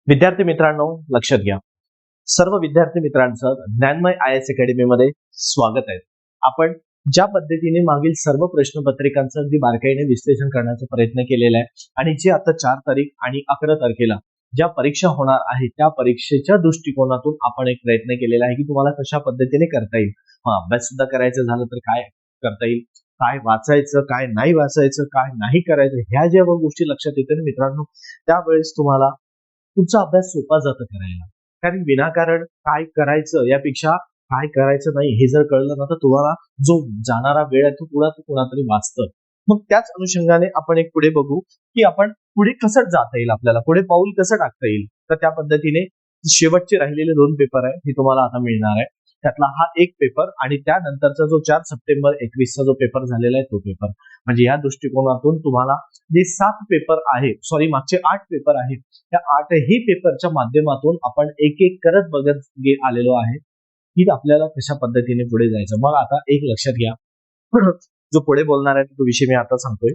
विद्यार्थी मित्रांनो, लक्षात घ्या. सर्व विद्यार्थी मित्रांचं ज्ञानमय IAS अकॅडमीमध्ये स्वागत आहे. आपण ज्या पद्धतीने मागील सर्व प्रश्नपत्रिकांचं अगदी बारकाईने विश्लेषण करण्याचा प्रयत्न केलेला आहे आणि जे आता 4 तारीख आणि 11 तारखेला ज्या परीक्षा होणार आहेत त्या परीक्षेच्या दृष्टिकोनातून आपण एक प्रयत्न केलेला आहे की तुम्हाला कशा पद्धतीने करता येईल. अभ्यास सुद्धा करायचं झालं तर काय करता येईल, काय वाचायचं, काय नाही वाचायचं, काय नाही करायचं, ह्या ज्या गोष्टी लक्षात येतात मित्रांनो, त्यावेळेस तुम्हाला तुमचा अभ्यास सोपा जातं करायला. कारण विनाकारण काय करायचं यापेक्षा काय करायचं नाही हे जर कळलं ना तर तुम्हाला जो जाणारा वेळ आहे तो कुणातरी वाचतं. मग त्याच अनुषंगाने आपण एक पुढे बघू की आपण पुढे कसं जाता येईल, आपल्याला पुढे पाऊल कसं टाकता येईल. तर त्या पद्धतीने शेवटचे राहिलेले 2 पेपर आहे हे तुम्हाला आता मिळणार आहे. त्यातला हा एक पेपर आणि त्यानंतरचा जो 4 सप्टेंबर 21 चा जो पेपर झालेला आहे तो पेपर. म्हणजे या दृष्टिकोनातून तुम्हाला जे 7 पेपर आहे, मागचे 8 पेपर आहेत, त्या 8ही पेपरच्या माध्यमातून आपण एक एक करत बघत आलेलो आहे की आपल्याला कशा पद्धतीने पुढे जायचं. मग आता एक लक्षात घ्या, जो पुढे बोलणार आहे तो विषय मी आता सांगतोय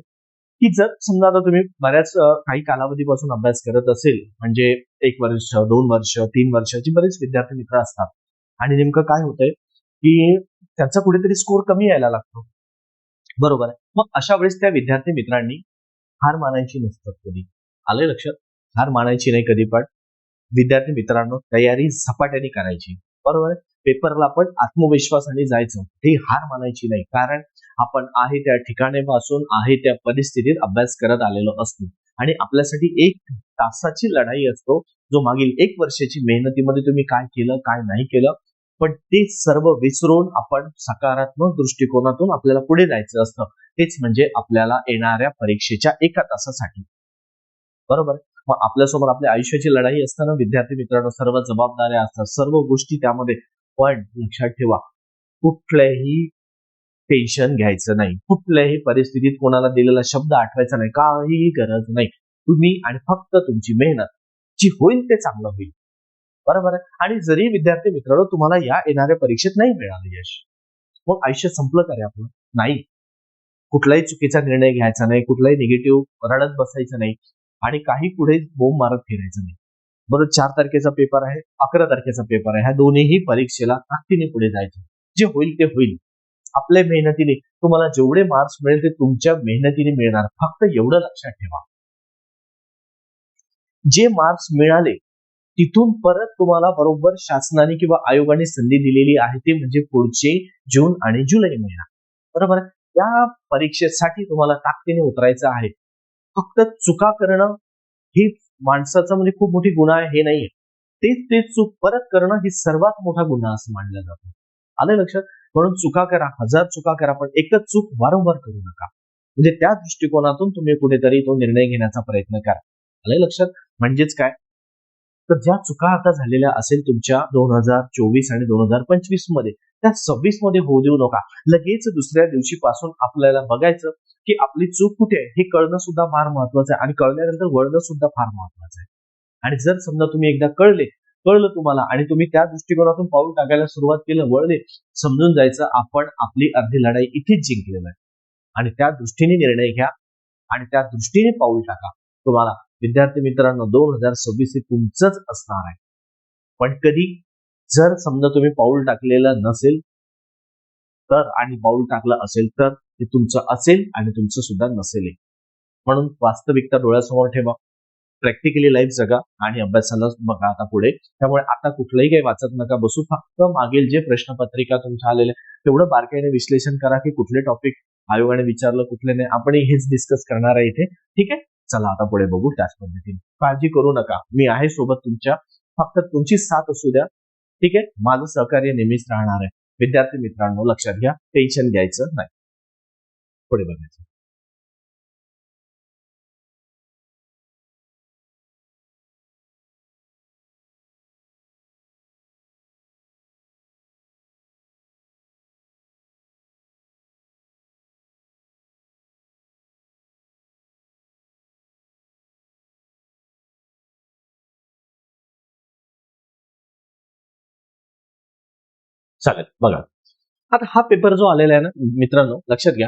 की जर समजा आता तुम्ही बऱ्याच काही कालावधीपासून अभ्यास करत असेल, म्हणजे 1 वर्ष, 2 वर्ष, 3 वर्षाची बरेच विद्यार्थी मित्र असतात आणि नेमकं काय होतंय की त्यांचा कुठेतरी स्कोर कमी यायला लागतो, बरोबर आहे. मग अशा वेळेस त्या विद्यार्थी मित्रांनी हार मानायची नसतात कधी. आलंय लक्षात? हार मानायची नाही कधी पण. विद्यार्थी मित्रांनो, तयारी झपाट्याने करायची, बरोबर आहे. पेपरला आपण आत्मविश्वासाने जायचं, ही हार मानायची नाही. कारण आपण आहे त्या ठिकाणापासून आहे त्या परिस्थितीत अभ्यास करत आलेलो असतो आणि आपल्यासाठी 1 तासाची लढाई असतो, जो मागील 1 वर्षाची मेहनतीमध्ये तुम्ही काय केलं, काय नाही केलं, पण ते सर्व विसरून आपण सकारात्मक दृष्टिकोनातून आपल्याला पुढे जायचं असतं. तेच म्हणजे आपल्याला येणाऱ्या परीक्षेच्या 1 तासासाठी, बरोबर. मग आपल्यासमोर आपल्या आयुष्याची लढाई असताना विद्यार्थी मित्रांनो सर्व जबाबदाऱ्या असतात, सर्व गोष्टी त्यामध्ये. पण लक्षात ठेवा, कुठल्याही टेन्शन घ्यायचं नाही, कुठल्याही परिस्थितीत कोणाला दिलेला शब्द आठवायचा नाही, काहीही गरज नाही. तुम्ही आणि फक्त तुमची मेहनत जी होईल ते चांगलं होईल, बरोबर आहे. आणि जरी विद्यार्थी मित्रांनो तुम्हाला या येणाऱ्या परीक्षेत नाही मिळालं यश, मग आयुष्य संपलं का रे आपलं? नाही. कुठलाही चुकीचा निर्णय घ्यायचा नाही, कुठलाही निगेटिव्ह रडत बसायचं नाही आणि काही पुढे बोंब मारत फिरायचं नाही. बरोबर. 4 तारखेचा पेपर आहे, 11 तारखेचा पेपर आहे, ह्या दोन्हीही परीक्षेला ताकदीने पुढे जायचं. जे होईल ते होईल. आपल्या मेहनतीने तुम्हाला जेवढे मार्क्स मिळेल ते तुमच्या मेहनतीने मिळणार. फक्त एवढं लक्षात ठेवा, जे मार्क्स मिळाले तिथून परत तुम्हाला बरोबर शासनाने किंवा आयोगाने संधी दिलेली आहे, ते म्हणजे पुढचे जून आणि जुलै महिना, बरोबर. या परीक्षेसाठी तुम्हाला ताकदीने उतरायचं आहे. फक्त चुका करणं ही माणसाचा म्हणजे खूप मोठी गुन्हा आहे हे नाहीये. तेच चूक परत करणं ही सर्वात मोठा गुन्हा असं मानलं जातं. आलं लक्षात? म्हणून चुका करा, 1000 चुका करा, पण एकच चूक वारंवार करू नका. म्हणजे त्या दृष्टिकोनातून तुम्ही कुठेतरी तो निर्णय घेण्याचा प्रयत्न करा. आलं लक्षात? म्हणजेच काय, तर ज्या चुका आता झालेल्या असेल तुमच्या 2024 आणि 2025 मध्ये, त्या 26 मध्ये होऊ देऊ नका. लगेच दुसऱ्या दिवशीपासून आपल्याला बघायचं की आपली चूक कुठे आहे हे कळणं सुद्धा फार महत्वाचं आहे आणि कळल्यानंतर वळणं सुद्धा फार महत्वाचं आहे. आणि जर समजा तुम्ही एकदा कळलं तुम्हाला आणि तुम्ही त्या दृष्टिकोनातून पाऊल टाकायला सुरुवात केलं, वळले, समजून जायचं आपण आपली अर्धी लढाई इथेच जिंकलेलं आहे आणि त्या दृष्टीने निर्णय घ्या आणि त्या दृष्टीने पाऊल टाका. तुम्हाला विद्यार्थी मित्रांनो 2026 हे तुमचंच असणार आहे. पण कधी जर समजा तुम्ही पाऊल टाकलेलं नसेल तर आणि पाऊल टाकलं असेल तर ते तुमचं असेल आणि तुमचं सुद्धा नसेल. म्हणून वास्तविकता डोळ्यासमोर ठेवा, प्रॅक्टिकली लाईफ जगा आणि अभ्यासाला बघा आता पुढे. त्यामुळे आता कुठलंही काही वाचत नका बसू, फक्त मागील जे प्रश्नपत्रिका तुमच्या आलेल्या तेवढं बारकाईने विश्लेषण करा की कुठले टॉपिक आयोगाने विचारलं, कुठले नाही. आपण हेच डिस्कस करणार आहे इथे, ठीक आहे. चला आता पुढे बघू त्याच पद्धतीने. काळजी करू नका, मी आहे सोबत तुमच्या, फक्त तुमची साथ असू द्या, ठीक आहे. माझं सहकार्य नेहमीच राहणार आहे. विद्यार्थी मित्रांनो लक्षात घ्या, टेन्शन घ्यायचं नाही, पुढे बघायचं. चालेल बघा. आता हा पेपर जो आलेला आहे ना मित्रांनो, लक्षात घ्या,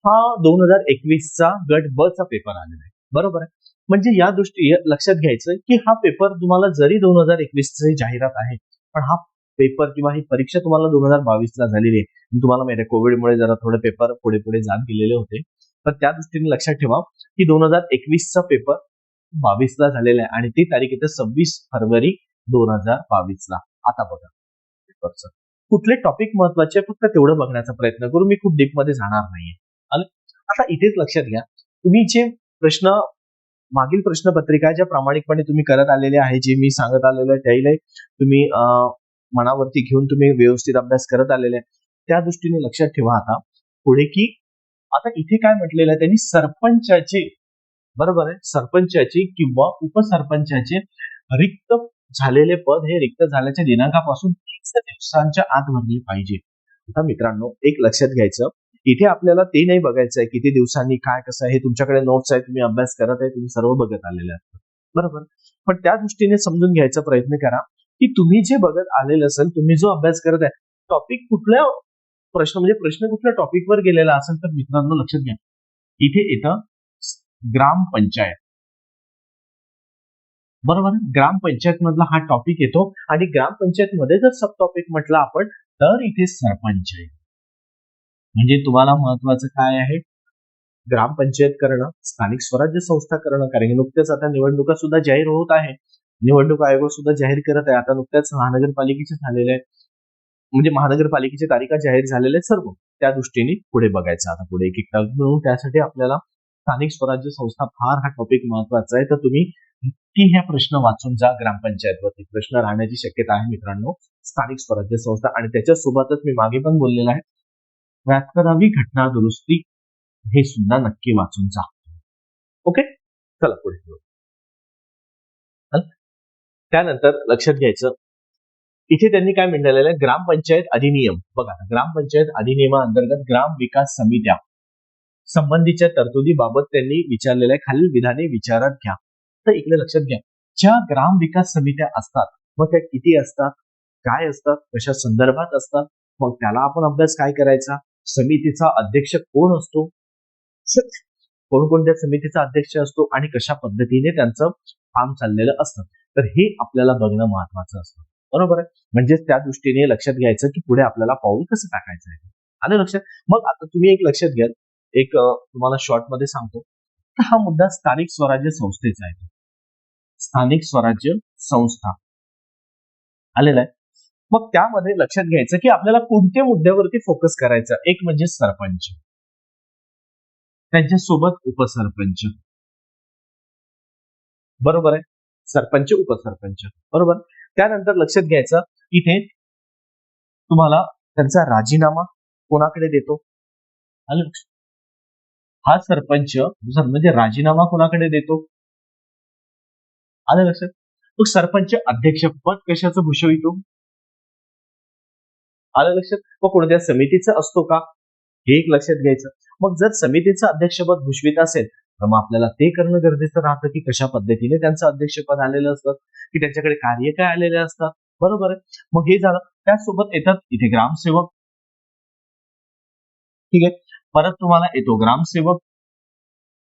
हा 2021 चा गट ब चा पेपर आलेला आहे, बरोबर आहे. म्हणजे या दृष्टी लक्षात घ्यायचं की हा पेपर तुम्हाला जरी 2021 ची जाहिरात आहे, पण हा पेपर किंवा ही परीक्षा तुम्हाला 2022 ला झालेली आहे. तुम्हाला माहिती आहे कोविडमुळे जरा थोडे पेपर पुढे पुढे जात गेलेले होते. तर त्या दृष्टीने लक्षात ठेवा की 2021 चा पेपर 22 ला झालेला आहे आणि ती तारीख येते 26 फरवरी 2022 ला. आता बघा पेपरचं कुठले टॉपिक महत्वाचे फक्त तेवढं बघण्याचा प्रयत्न करू. मी खूप डीप मध्ये जाणार नाहीये. आता इथेच लक्षात घ्या, तुम्ही जे प्रश्न मागील प्रश्नपत्रिका ज्या प्रामाणिकपणे तुम्ही करत आलेले आहे, जे मी सांगत आलेलो आहे त्याला तुम्ही मनावरती घेऊन तुम्ही व्यवस्थित अभ्यास करत आलेले आहे, त्या दृष्टीने लक्षात ठेवा आता पुढे की आता इथे काय म्हटलेलं आहे त्यांनी सरपंचाचे, बरोबर आहे, सरपंचाचे किंवा उपसरपंचाचे रिक्त झालेले पद हे रिक्त झाल्याच्या दिनांकापासून 30 दिवसांच्या आत भरले पाहिजे. आता मित्रांनो एक लक्षात घ्यायचं, इथे आपल्याला ते नाही बघायचं आहे किती दिवसांनी काय कसं आहे, हे तुमच्याकडे नोट्स आहे, तुम्ही अभ्यास करत आहे, तुम्ही सर्व बघत आलेले असतात, बरोबर. पण त्या दृष्टीने समजून घ्यायचा प्रयत्न करा की तुम्ही जे बघत आलेले असेल, तुम्ही जो अभ्यास करत आहे, टॉपिक कुठल्या प्रश्न म्हणजे प्रश्न कुठल्या टॉपिकवर गेलेला असेल तर मित्रांनो लक्षात घ्या, इथे येतं ग्रामपंचायत, बरोबर. ग्रामपंचायत मधला हा टॉपिक येतो आणि ग्रामपंचायत मध्ये जर सब टॉपिक म्हटलं आपण तर इथे सरपंच आहे. म्हणजे तुम्हाला महत्वाचं काय आहे, ग्रामपंचायत करणं, स्थानिक स्वराज्य संस्था करणं, कारण की नुकत्याच आता निवडणुका सुद्धा जाहीर होत आहे, निवडणूक आयोग सुद्धा जाहीर करत आहे. आता नुकत्याच महानगरपालिकेचे झालेले आहे, म्हणजे महानगरपालिकेच्या तारीखा जाहीर झालेल्या सर्व त्या दृष्टीने पुढे बघायचं. आता पुढे एक एक म्हणून त्यासाठी आपल्याला स्थानिक स्वराज्य संस्था फार हा टॉपिक महत्वाचा आहे. तर तुम्ही नक्की हे प्रश्न वाचून जा. ग्रामपंचायतवरती प्रश्न राहण्याची शक्यता आहे मित्रांनो. स्थानिक स्वराज्य संस्था आणि त्याच्यासोबतच मी मागे पण बोललेला आहे, व्याज घटना दुरुस्ती हे सुद्धा नक्की वाचून जा. ओके, चला पुढे घेऊ. त्यानंतर लक्षात घ्यायचं, इथे त्यांनी काय म्हटलेलं आहे, ग्रामपंचायत अधिनियम. बघा, ग्रामपंचायत अधिनियमाअंतर्गत ग्राम विकास समित्या संबंधीच्या तरतुदीबाबत त्यांनी विचारलेलं आहे, खालील विधाने विचारात घ्या. तर इकडे लक्षात घ्या, ज्या ग्राम विकास समित्या असतात मग त्या किती असतात, काय असतात, कशा संदर्भात असतात, मग त्याला आपण अभ्यास काय करायचा, समितीचा अध्यक्ष कोण असतो, कोणकोणत्या समितीचा अध्यक्ष असतो आणि कशा पद्धतीने त्यांचं काम चाललेलं असतं, तर हे आपल्याला बघणं महत्वाचं असतं, बरोबर आहे. म्हणजे त्या दृष्टीने लक्षात घ्यायचं की पुढे आपल्याला पाऊल कसं टाकायचं आहे. आलं लक्षात. मग आता तुम्ही एक लक्षात घ्या, एक तुम्हाला शॉर्ट मध्ये सांगतो, हा मुद्दा स्थानिक स्वराज्य संस्थेचा आहे. स्थानिक स्वराज्य संस्था आलेला आहे. मग त्यामध्ये लक्षात घ्यायचं की आपल्याला कोणत्या मुद्द्यावरती फोकस करायचा. एक म्हणजे सरपंच, त्यांच्यासोबत उपसरपंच, बरोबर आहे, सरपंच उपसरपंच, बरोबर. त्यानंतर लक्षात घ्यायचं, इथे तुम्हाला त्यांचा राजीनामा कोणाकडे देतो, हा सरपंच म्हणजे राजीनामा कोणाकडे देतो, आलं लक्षात. तो सरपंच अध्यक्ष पद कशाचं भूषवितो, आलं लक्षात. मग कोणत्या समितीचं असतो का, हे एक लक्षात घ्यायचं. मग जर समितीचं अध्यक्षपद भूषवित असेल तर मग आपल्याला ते करणं गरजेचं राहतं की कशा पद्धतीने त्यांचं अध्यक्षपद आलेलं असतं, की त्यांच्याकडे कार्य काय आलेले असतात, बरोबर आहे. मग हे झालं. त्यासोबत येतात इथे ग्रामसेवक, ठीक आहे. परत तुम्हाला येतो ग्रामसेवक,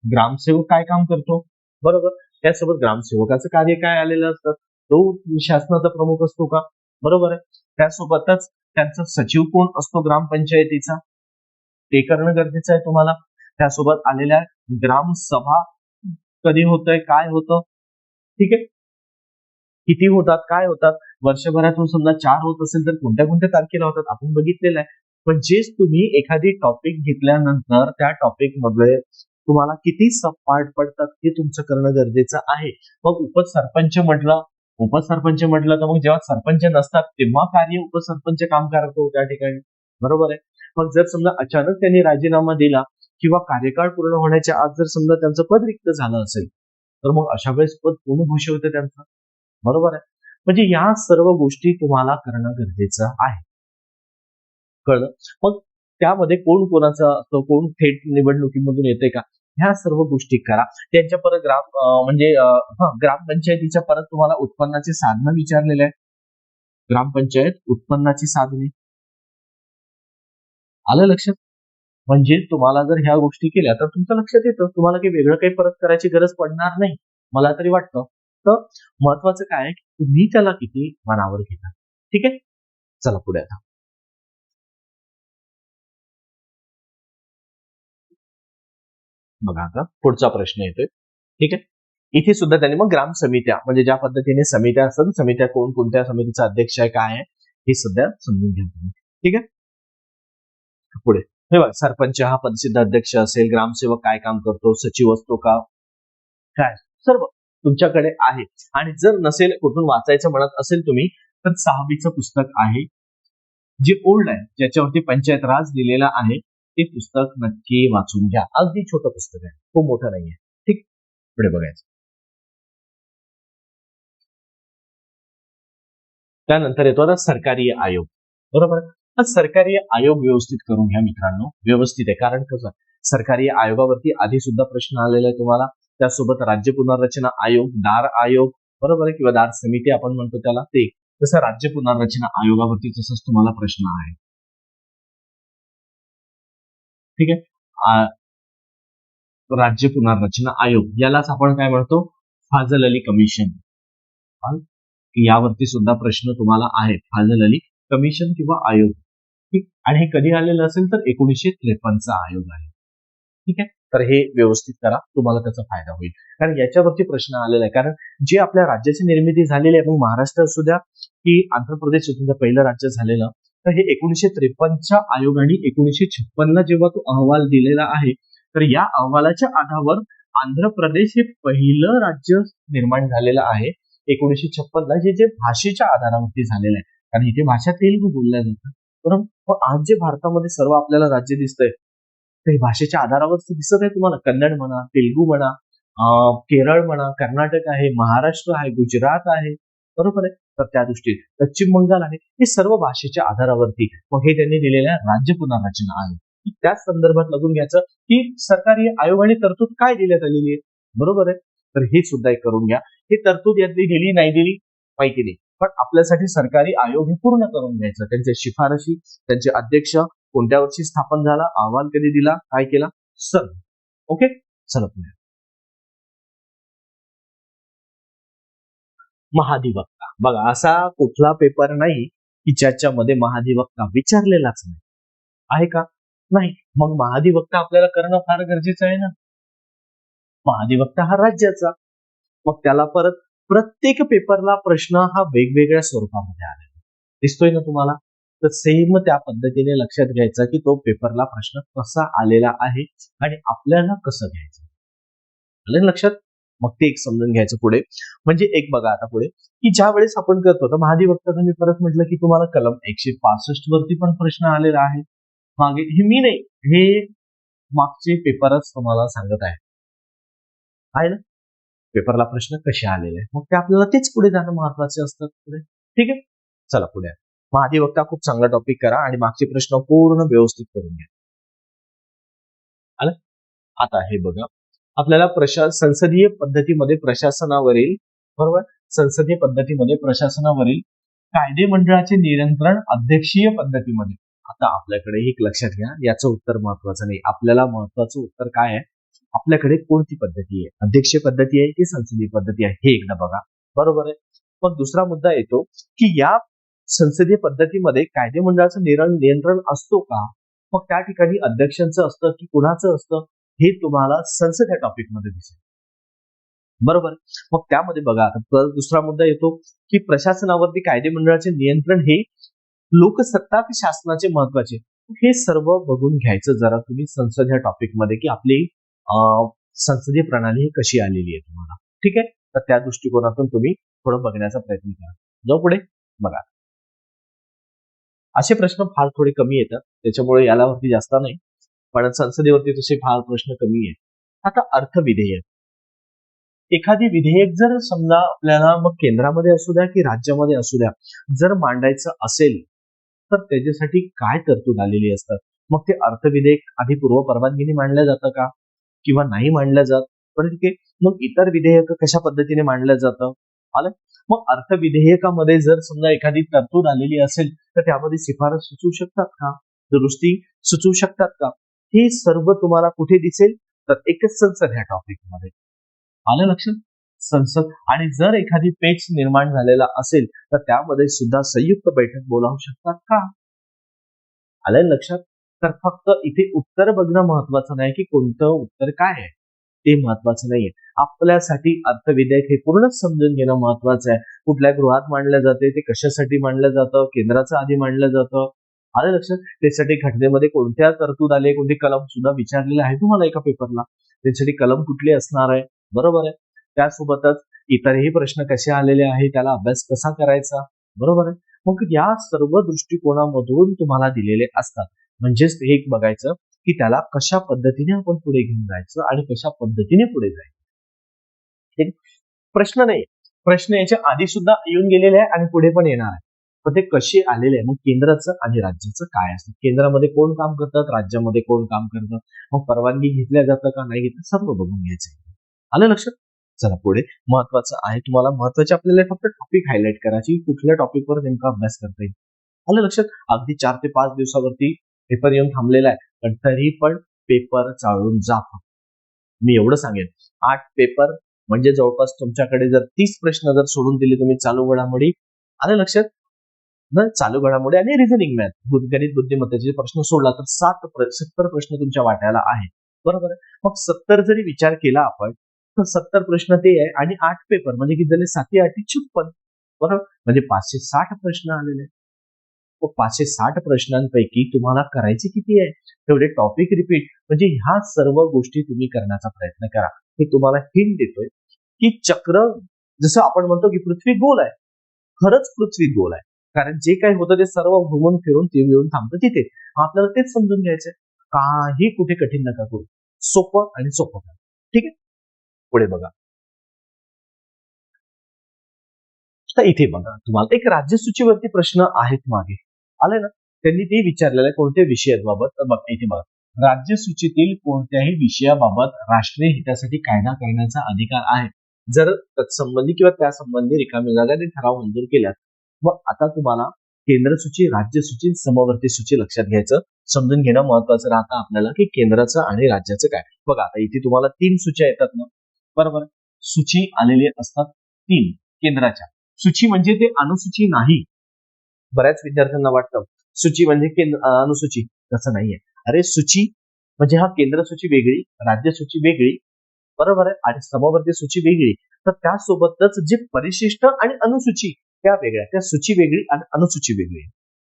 ग्रामसेवक काय काम करतो, बरोबर. त्यासोबत ग्रामसेवकाचं कार्य काय आलेलं असतं, तो शासनाचा प्रमुख असतो का, बरोबर आहे. त्यासोबतच त्यांचा सचिव कोण असतो ग्रामपंचायतीचा, ते करणं गरजेचं आहे तुम्हाला. त्यासोबत आलेल्या ग्रामसभा कधी होतंय, काय होतं, ठीक आहे, किती होतात, काय होतात, वर्षभरातून समजा 4 होत असेल तर कोणत्या कोणत्या तारखेला होतात आपण बघितलेलं आहे. पण जेच तुम्ही एखादी टॉपिक घेतल्यानंतर त्या टॉपिक मध्ये तुम्हाला किती सब पार्ट पडतात हे तुमचं करणं गरजेचं आहे. मग उपसरपंच म्हटलं तर मग जेव्हा सरपंच नसतात तेव्हा कार्य उपसरपंच काम करतो त्या ठिकाणी, बरोबर आहे. मग जर समजा अचानक त्यांनी राजीनामा दिला किंवा कार्यकाळ पूर्ण होण्याच्या आत जर समजा त्यांचं पद रिक्त झालं असेल तर मग अशा वेळेस पद कोण भूषवतं त्यांचं, बरोबर आहे. म्हणजे या सर्व गोष्टी तुम्हाला करणं गरजेचं आहे, कळलं. मग त्यामध्ये कोण कोणाचा असतो, कोण थेट निवडणुकीमधून येते का, ह्या सर्व गोष्टी करा. त्यांच्या परत ग्रामपंचायतीच्या परत तुम्हाला उत्पन्नाचे साधनं विचारलेले आहे. ग्रामपंचायत उत्पन्नाची साधने, आलं लक्षात. म्हणजे तुम्हाला जर ह्या गोष्टी केल्या तर तुमच्या लक्षात येतं, तुम्हाला काही वेगळं काही परत करायची गरज पडणार नाही. मला तरी वाटतं. तर महत्वाचं काय आहे की तुम्ही त्याला किती मनावर घेता. ठीक आहे, चला पुढे आता. बघा आता पुढचा प्रश्न येतोय. ठीक आहे, इथे सुद्धा त्यांनी मग ग्राम समित्या म्हणजे ज्या पद्धतीने समित्या असतात, समित्या कोणत्या समितीचा अध्यक्ष आहे, काय आहे हे सध्या समजून घ्या तुम्ही. ठीक आहे, पुढे हे बघा, सरपंच हा पदसिद्ध अध्यक्ष असेल, ग्रामसेवक काय काम करतो, सचिव असतो का, काय सर्व तुमच्याकडे आहे. आणि जर नसेल, कुठून वाचायचं म्हणत असेल तुम्ही, तर 6वीचं पुस्तक आहे जे ओल्ड आहे, ज्याच्यावरती पंचायत राज दिलेला आहे, ते पुस्तक नक्की वाचून घ्या. अगदी छोटं पुस्तक आहे, खूप मोठं नाहीये. ठीक, पुढे बघायचं. त्यानंतर येतो आता सरकारी आयोग. बरोबर, हा सरकारी आयोग व्यवस्थित करून घ्या मित्रांनो. व्यवस्थित आहे, कारण कसं सरकारी आयोगावरती आधी सुद्धा प्रश्न आलेला आहे तुम्हाला. त्यासोबत राज्य पुनर्रचना आयोग, दार आयोग, बरोबर आहे, किंवा दार समिती आपण म्हणतो त्याला, ते तसं राज्य पुनर्रचना आयोगावरती तसंच तुम्हाला प्रश्न आहे. ठीक आहे, राज्य पुनर्रचना आयोग यालाच आपण काय म्हणतो, फाजल अली कमिशन. यावरती सुद्धा प्रश्न तुम्हाला आहे, फाजल अली कमिशन किंवा आयोग. ठीक, आणि हे कधी आलेलं असेल तर 1953चा आयोग आहे. ठीक आहे, तर हे व्यवस्थित करा, तुम्हाला त्याचा फायदा होईल. कारण याच्यावरती प्रश्न आलेला आहे. कारण जे आपल्या राज्याची निर्मिती झालेली आहे, मग महाराष्ट्र असू द्या की आंध्र प्रदेश असू द्या, पहिलं राज्य झालेलं, तर हे 1953च्या आयोगाने 1956ला जेव्हा तो अहवाल दिलेला आहे, तर या अहवालाच्या आधारावर आंध्र प्रदेश हे पहिलं राज्य निर्माण झालेलं आहे 1956ला, जे भाषेच्या आधारावरती झालेलं आहे. कारण इथे भाषा तेलुगू बोलल्या जातात. बरोबर, पण आज जे भारतामध्ये सर्व आपल्याला राज्य दिसतंय, तर हे भाषेच्या आधारावर दिसत आहे तुम्हाला. कन्नड म्हणा, तेलुगू म्हणा, केरळ म्हणा, कर्नाटक आहे, महाराष्ट्र आहे, गुजरात आहे, बरोबर आहे. तर त्या दृष्टीने पश्चिम बंगाल आहे, हे सर्व भाषेच्या आधारावरती मग हे त्यांनी दिलेल्या राज्य पुनर्रचना आहे. त्याच संदर्भात लपून घ्यायचं की सरकारी आयोगाने तरतूद काय देण्यात आलेली आहे, बरोबर आहे. तर हे सुद्धा एक करून घ्या. ही तरतूद यातली दिली नाही दिली माहिती नाही, पण आपल्यासाठी सरकारी आयोग हे पूर्ण करून घ्यायचं. त्यांच्या शिफारशी, त्यांचे अध्यक्ष, कोणत्या वर्षी स्थापन झाला, अहवाल कधी दिला, काय केला, सर. ओके, चला पुढे. महाधिवक्ता. बघा, असा कुठला पेपर नाही की ज्याच्यामध्ये महाधिवक्ता विचारलेलाच नाही, आहे का? नाही. मग महाधिवक्ता आपल्याला करणं फार गरजेचं आहे ना. महाधिवक्ता हा राज्याचा, मग त्याला परत प्रत्येक पेपरला प्रश्न हा वेगवेगळ्या स्वरूपामध्ये आलेला दिसतोय ना तुम्हाला. तर सेम त्या पद्धतीने लक्षात घ्यायचा की तो पेपरला प्रश्न कसा आलेला आहे आणि आपल्याला कसं घ्यायचं, आलं लक्षात. मग ते एक समजून घ्यायचं पुढे. म्हणजे एक बघा आता पुढे की ज्या वेळेस आपण करतो तर महाधिवक्ता, मी परत म्हटलं की तुम्हाला कलम 165 वरती पण प्रश्न आलेला आहे. मागे हे मी नाही, हे मागचे पेपरच तुम्हाला सांगत आहे ना. पेपरला प्रश्न कसे आलेले आहेत, मग ते आपल्याला तेच पुढे जाणं महत्वाचे असतात पुढे. ठीक आहे, चला पुढे. महाधिवक्ता खूप चांगला टॉपिक करा आणि मागचे प्रश्न पूर्ण व्यवस्थित करून घ्या. आलं. आता हे बघा, आपल्याला संसदीय पद्धतीमध्ये प्रशासनावरील, बरोबर, संसदीय पद्धतीमध्ये प्रशासनावरील कायदे मंडळाचे नियंत्रण अध्यक्षीय पद्धतीमध्ये. आता आपल्याकडे एक लक्षात घ्या, याचं उत्तर महत्वाचं नाही, आपल्याला महत्वाचं उत्तर काय आहे, आपल्याकडे कोणती पद्धती आहे, अध्यक्षीय पद्धती आहे की संसदीय पद्धती आहे, हे एकदा बघा. बरोबर आहे. मग दुसरा मुद्दा येतो की या संसदीय पद्धतीमध्ये कायदे मंडळाचं नियंत्रण असतो का, मग त्या ठिकाणी अध्यक्षांचं असतं की कुणाचं असतं, हे तुम्हाला संसद या टॉपिक मध्ये दिसेल. बरोबर. मग त्यामध्ये बघा, आता दुसरा मुद्दा येतो की प्रशासनावरती कायदे मंडळाचे नियंत्रण हे लोकसत्ता की शासनाचे महत्वाचे, हे सर्व बघून घ्यायचं जरा तुम्ही संसद ह्या टॉपिक मध्ये की आपली संसदीय प्रणाली ही कशी आलेली आहे तुम्हाला. ठीक आहे, तर त्या दृष्टिकोनातून तुम्ही थोडं बघण्याचा प्रयत्न करा. जाऊ पुढे. बघा, असे प्रश्न फार थोडे कमी येतात, त्याच्यामुळे यालावरती जास्त नाही, पण संसदेवरती तसे फार प्रश्न कमी आहेत. आता अर्थविधेयक, एखादी विधेयक जर समजा आपल्याला मग केंद्रामध्ये असू द्या की राज्यामध्ये असू द्या, जर मांडायचं असेल तर त्याच्यासाठी काय तरतूद आलेली असतात. मग ते अर्थविधेयक आधी पूर्व परवानगीने मांडलं जातं का किंवा नाही मांडलं जात, परंतु मग इतर विधेयक कशा पद्धतीने मांडलं जातं, आलं. मग अर्थविधेयकामध्ये जर समजा एखादी तरतूद आलेली असेल तर त्यामध्ये शिफारस सुचवू शकतात का, दुरुस्ती सुचवू शकतात का, हे सर्व तुम्हाला कुठे दिसेल, तर एकच संसद ह्या टॉपिक मध्ये. आलं लक्षात. संसद आणि जर एखादी पेच निर्माण झालेला असेल तर त्यामध्ये सुद्धा संयुक्त बैठक बोलावू शकतात का? आलं लक्षात? तर फक्त इथे उत्तर बघणं महत्वाचं नाही की कोणतं उत्तर काय आहे ते महत्वाचं नाहीये. आपल्यासाठी अर्थविधेयक हे पूर्णच समजून घेणं महत्वाचं आहे. कुठल्या गृहात मांडलं जाते, ते कशासाठी मांडलं जातं, केंद्राचं आधी मांडलं जातं. आलं लक्षात? त्यासाठी घटनेमध्ये कोणत्या तरतूद आले, कोणती कलम सुद्धा विचारलेलं आहे तुम्हाला एका पेपरला. त्यासाठी कलम कुठली असणार आहे, बरोबर आहे. त्यासोबतच इतरही प्रश्न कसे आलेले आहे, त्याला अभ्यास कसा करायचा, बरोबर आहे. मग या सर्व दृष्टिकोनामधून तुम्हाला दिलेले असतात. म्हणजेच हे एक बघायचं की त्याला कशा पद्धतीने आपण पुढे घेऊन जायचं आणि कशा पद्धतीने पुढे जायचं. ठीक, प्रश्न नाही, प्रश्न याच्या आधी सुद्धा येऊन गेलेले आहे आणि पुढे पण येणार आहे. पण ते कसे आलेले आहे, मग केंद्राचं आणि राज्याचं काय असतं, केंद्रामध्ये कोण काम करतात, राज्यामध्ये कोण काम करतं, मग परवानगी घेतल्या जातं का नाही घेतलं, सर्व बघून घ्यायचं. आलं लक्षात? चला पुढे महत्वाचं आहे, तुम्हाला महत्वाचे आपल्याला फक्त टॉपिक हायलाइट करायची, कुठल्या टॉपिकवर नेमका अभ्यास करता येईल. आलं लक्षात? अगदी 4 ते 5 दिवसावरती पेपर येऊन थांबलेला आहे, पण तरी पण पेपर चाळून जातो. मी एवढं सांगेन, 8 पेपर म्हणजे जवळपास तुमच्याकडे जर 30 प्रश्न जर सोडून दिले तुम्ही चालू घडामोडी, आलं लक्षात? चालू घडामोडी आणि रिझनिंग मॅथ गणित बुद्धिमत्तेचे प्रश्न सोडला तर 70 प्रश्न तुमच्या वाट्याला आहे, बरोबर आहे. मग 70 जरी विचार केला आपण तर 70 प्रश्न ते आहे आणि 8 पेपर म्हणजे किती झाले, 7 8 56, बरोबर. म्हणजे 560 प्रश्न आलेले. 560 प्रश्नांपैकी तुम्हाला करायचे किती आहे, तेवढे टॉपिक रिपीट. म्हणजे ह्या सर्व गोष्टी तुम्ही करण्याचा प्रयत्न करा. हे तुम्हाला हिंट देतोय की चक्र, जसं आपण म्हणतो की पृथ्वी गोल आहे, खरंच पृथ्वी गोल आहे. कारण जे काही होतं ते सर्व घुमून फिरून ते येऊन थांबतं तिथे. आपल्याला तेच समजून घ्यायचंय. काही कुठे कठीण नका करू, सोपं आणि सोपं करा. ठीक आहे, पुढे बघा. तर इथे बघा, तुम्हाला एक राज्यसूचीवरती प्रश्न आहेत मागे आले ना, त्यांनी ते विचारलेलं आहे कोणत्या विषयाबाबत. तर बघा इथे बघा, राज्यसूचीतील कोणत्याही विषयाबाबत राष्ट्रीय हितासाठी कायदा करण्याचा अधिकार आहे जर तत्संबंधी किंवा त्यासंबंधी रिकामी जागा ठराव मंजूर केल्यात. मग आता तुम्हाला केंद्र सूची, राज्य सूची, समवर्ती सूची लक्षात घ्यायचं, समजून घेणं महत्वाचं राहतं आपल्याला की केंद्राचं आणि राज्याचं काय. बघा आता इथे तुम्हाला 3 सूच्या येतात ना, बरोबर. सूची आलेली असतात 3 केंद्राच्या. सूची म्हणजे ते अनुसूची नाही. बऱ्याच विद्यार्थ्यांना वाटतं सूची म्हणजे अनुसूची, तसं नाहीये. अरे सूची म्हणजे हा केंद्र सूची वेगळी, राज्य सूची वेगळी, बरोबर आहे, आणि समवर्ती सूची वेगळी. तर त्यासोबतच जे परिशिष्ट आणि अनुसूची त्या वेगळ्या, त्या सूची वेगळी आणि अनुसूची वेगळी.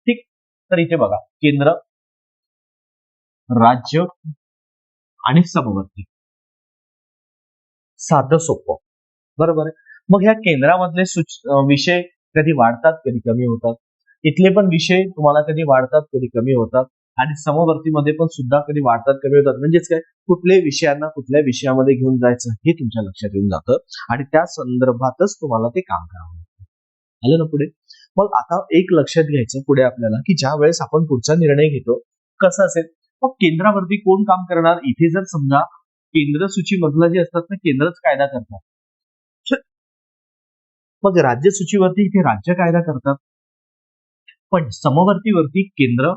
ठीक, तर इथे बघा केंद्र, राज्य आणि समवर्ती, साधं सोपं, बरोबर आहे. मग ह्या केंद्रामधले विषय कधी वाढतात कधी कमी होतात. इथले पण विषय तुम्हाला कधी वाढतात कधी कमी होतात आणि समवर्तीमध्ये पण सुद्धा कधी वाढतात कमी होतात. म्हणजेच काय, कुठल्या विषयांना कुठल्या विषयामध्ये घेऊन जायचं हे तुमच्या लक्षात येऊन जातं आणि त्या संदर्भातच तुम्हाला ते काम करावं लागतं. आलं ना पुढे. मग आता एक लक्षात घ्यायचं पुढे आपल्याला की ज्या वेळेस आपण पुढचा निर्णय घेतो कसं असेल, मग केंद्रावरती कोण काम करणार. इथे जर समजा केंद्र सूची मधलं जे असतात ना, केंद्रच कायदा करतात. मग राज्य सूचीवरती इथे राज्य कायदा करतात, पण समवर्तीवरती केंद्र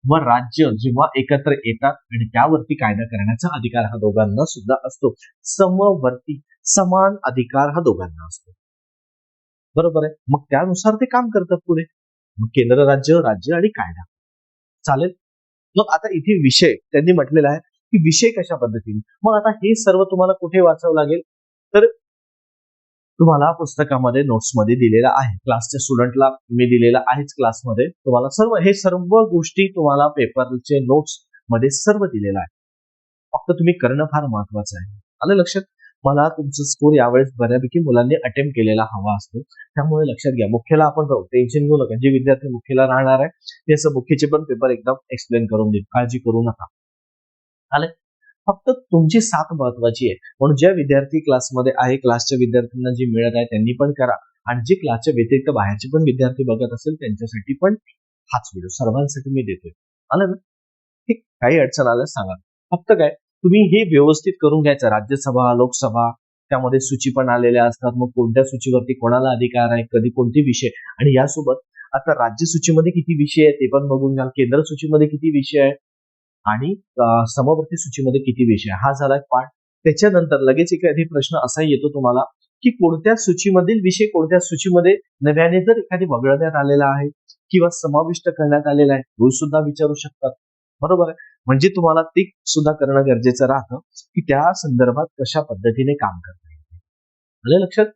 व राज्य जेव्हा एकत्र येतात आणि त्यावरती कायदा करण्याचा अधिकार हा दोघांना सुद्धा असतो. समवर्ती, समान अधिकार हा दोघांना असतो, बरोबर आहे. मग त्यानुसार ते काम करतात पुढे. मग केंद्र, राज्य, राज्य आणि कायदा, चालेल. मग आता इथे विषय त्यांनी म्हटलेला आहे की विषय कशा पद्धतीने. मग आता हे सर्व तुम्हाला कुठे वाचावं लागेल, तर तुम्हाला पुस्तकामध्ये नोट्समध्ये दिलेला आहे. क्लासच्या स्टुडंटला मी दिलेला आहेच क्लासमध्ये. तुम्हाला सर्व हे सर्व गोष्टी तुम्हाला पेपरचे नोट्स मध्ये सर्व दिलेलं आहे. फक्त तुम्ही करणं फार महत्वाचं आहे. आलं लक्षात. मला तुमचं स्कोर यावेळेस बऱ्यापैकी मुलांनी अटेम्प्ट केलेला हवा असतो, त्यामुळे लक्षात घ्या. मुख्यला आपण जाऊ, टेन्शन घेऊ नका. जे विद्यार्थी मुख्यला राहणार आहे ते असं मुख्यचे पण पेपर एकदम एक्सप्लेन करून देईल, काळजी करू नका. आले. फक्त तुमची साथ महत्वाची आहे. म्हणून ज्या विद्यार्थी क्लासमध्ये आहे, क्लासच्या विद्यार्थ्यांना जे मिळत आहे त्यांनी पण करा, आणि जे क्लासच्या व्यतिरिक्त बाहेरचे पण विद्यार्थी बघत असेल त्यांच्यासाठी पण हाच व्हिडिओ सर्वांसाठी मी देतोय. आलं ना. ठीक, काही अडचण आल्यास सांगा. फक्त काय, तुम्ही हे व्यवस्थित करून घ्यायचं. राज्यसभा, लोकसभा, त्यामध्ये सूची पण आलेल्या असतात. मग कोणत्या सूचीवरती कोणाला अधिकार आहे, कधी कोणते विषय, आणि यासोबत आता राज्य सूचीमध्ये किती विषय आहे ते पण बघून घ्या. केंद्र सूचीमध्ये किती विषय आहे आणि समवर्ती सूचीमध्ये किती विषय. हा झाला एक पार्ट. त्याच्यानंतर लगेच एखादी प्रश्न असा येतो तुम्हाला की कोणत्या सूचीमधील विषय कोणत्या सूचीमध्ये नव्याने जर एखादी वगळण्यात आलेला आहे किंवा समाविष्ट करण्यात आलेला आहे, तो सुद्धा विचारू शकतात. बरोबर आहे. म्हणजे तुम्हाला ते सुद्धा करणं गरजेचं राहतं की त्या संदर्भात कशा पद्धतीने काम करता येईल. आलं लक्षात?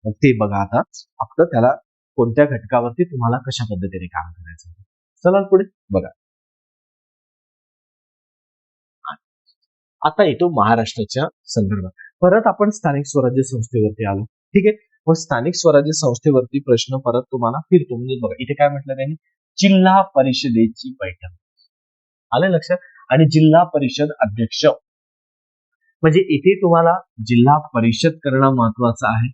मग ते बघा आता फक्त त्याला कोणत्या घटकावरती तुम्हाला कशा पद्धतीने काम करायचं. चला पुढे बघा. आता येतो महाराष्ट्राच्या संदर्भात. परत आपण स्थानिक स्वराज्य संस्थेवरती आलो. ठीक आहे. मग स्थानिक स्वराज्य संस्थेवरती प्रश्न परत तुम्हाला फिरतो. म्हणजे बघा इथे काय म्हटलं त्यांनी, जिल्हा परिषदेची बैठक. आलं लक्षात? आणि जिल्हा परिषद अध्यक्ष म्हणजे इथे तुम्हाला जिल्हा परिषद करणं महत्वाचं आहे.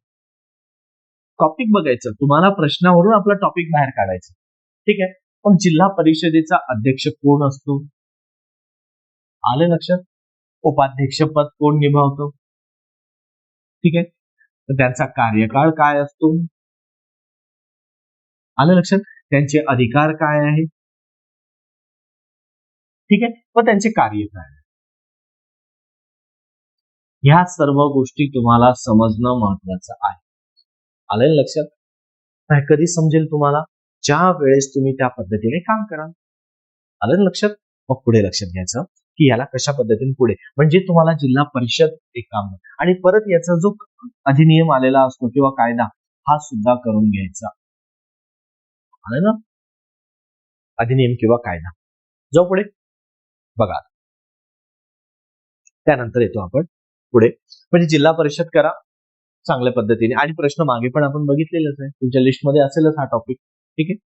टॉपिक बघायचं, तुम्हाला प्रश्नावरून आपला टॉपिक बाहेर काढायचं. ठीक आहे. पण जिल्हा परिषदेचा अध्यक्ष कोण असतो? आलं लक्षात? उपाध्यक्षपद कोण निभावतो? ठीक आहे. तर त्यांचा कार्यकाळ काय असतो? आलं लक्षात? त्यांचे अधिकार काय आहे? ठीक आहे. व त्यांचे कार्य काय आहे? ह्या सर्व गोष्टी तुम्हाला समजणं महत्वाचं आहे. आलं लक्षात? कधी समजेल तुम्हाला? ज्या वेळेस तुम्ही त्या पद्धतीने काम कराल. आलं लक्षात? मग पुढे लक्षात घ्यायचं की याला कशा पद्धतीने पुढे, म्हणजे तुम्हाला जिल्हा परिषद एक काम आणि परत याचा जो अधिनियम आलेला असतो किंवा कायदा हा सुद्धा करून घ्यायचा. आलं ना? अधिनियम किंवा कायदा. जो पुढे बघा, त्यानंतर येतो आपण पुढे, म्हणजे जिल्हा परिषद करा चांगल्या पद्धतीने. आणि प्रश्न मागे पण आपण बघितलेलंच आहे, तुमच्या लिस्टमध्ये असेलच हा टॉपिक. ठीक आहे.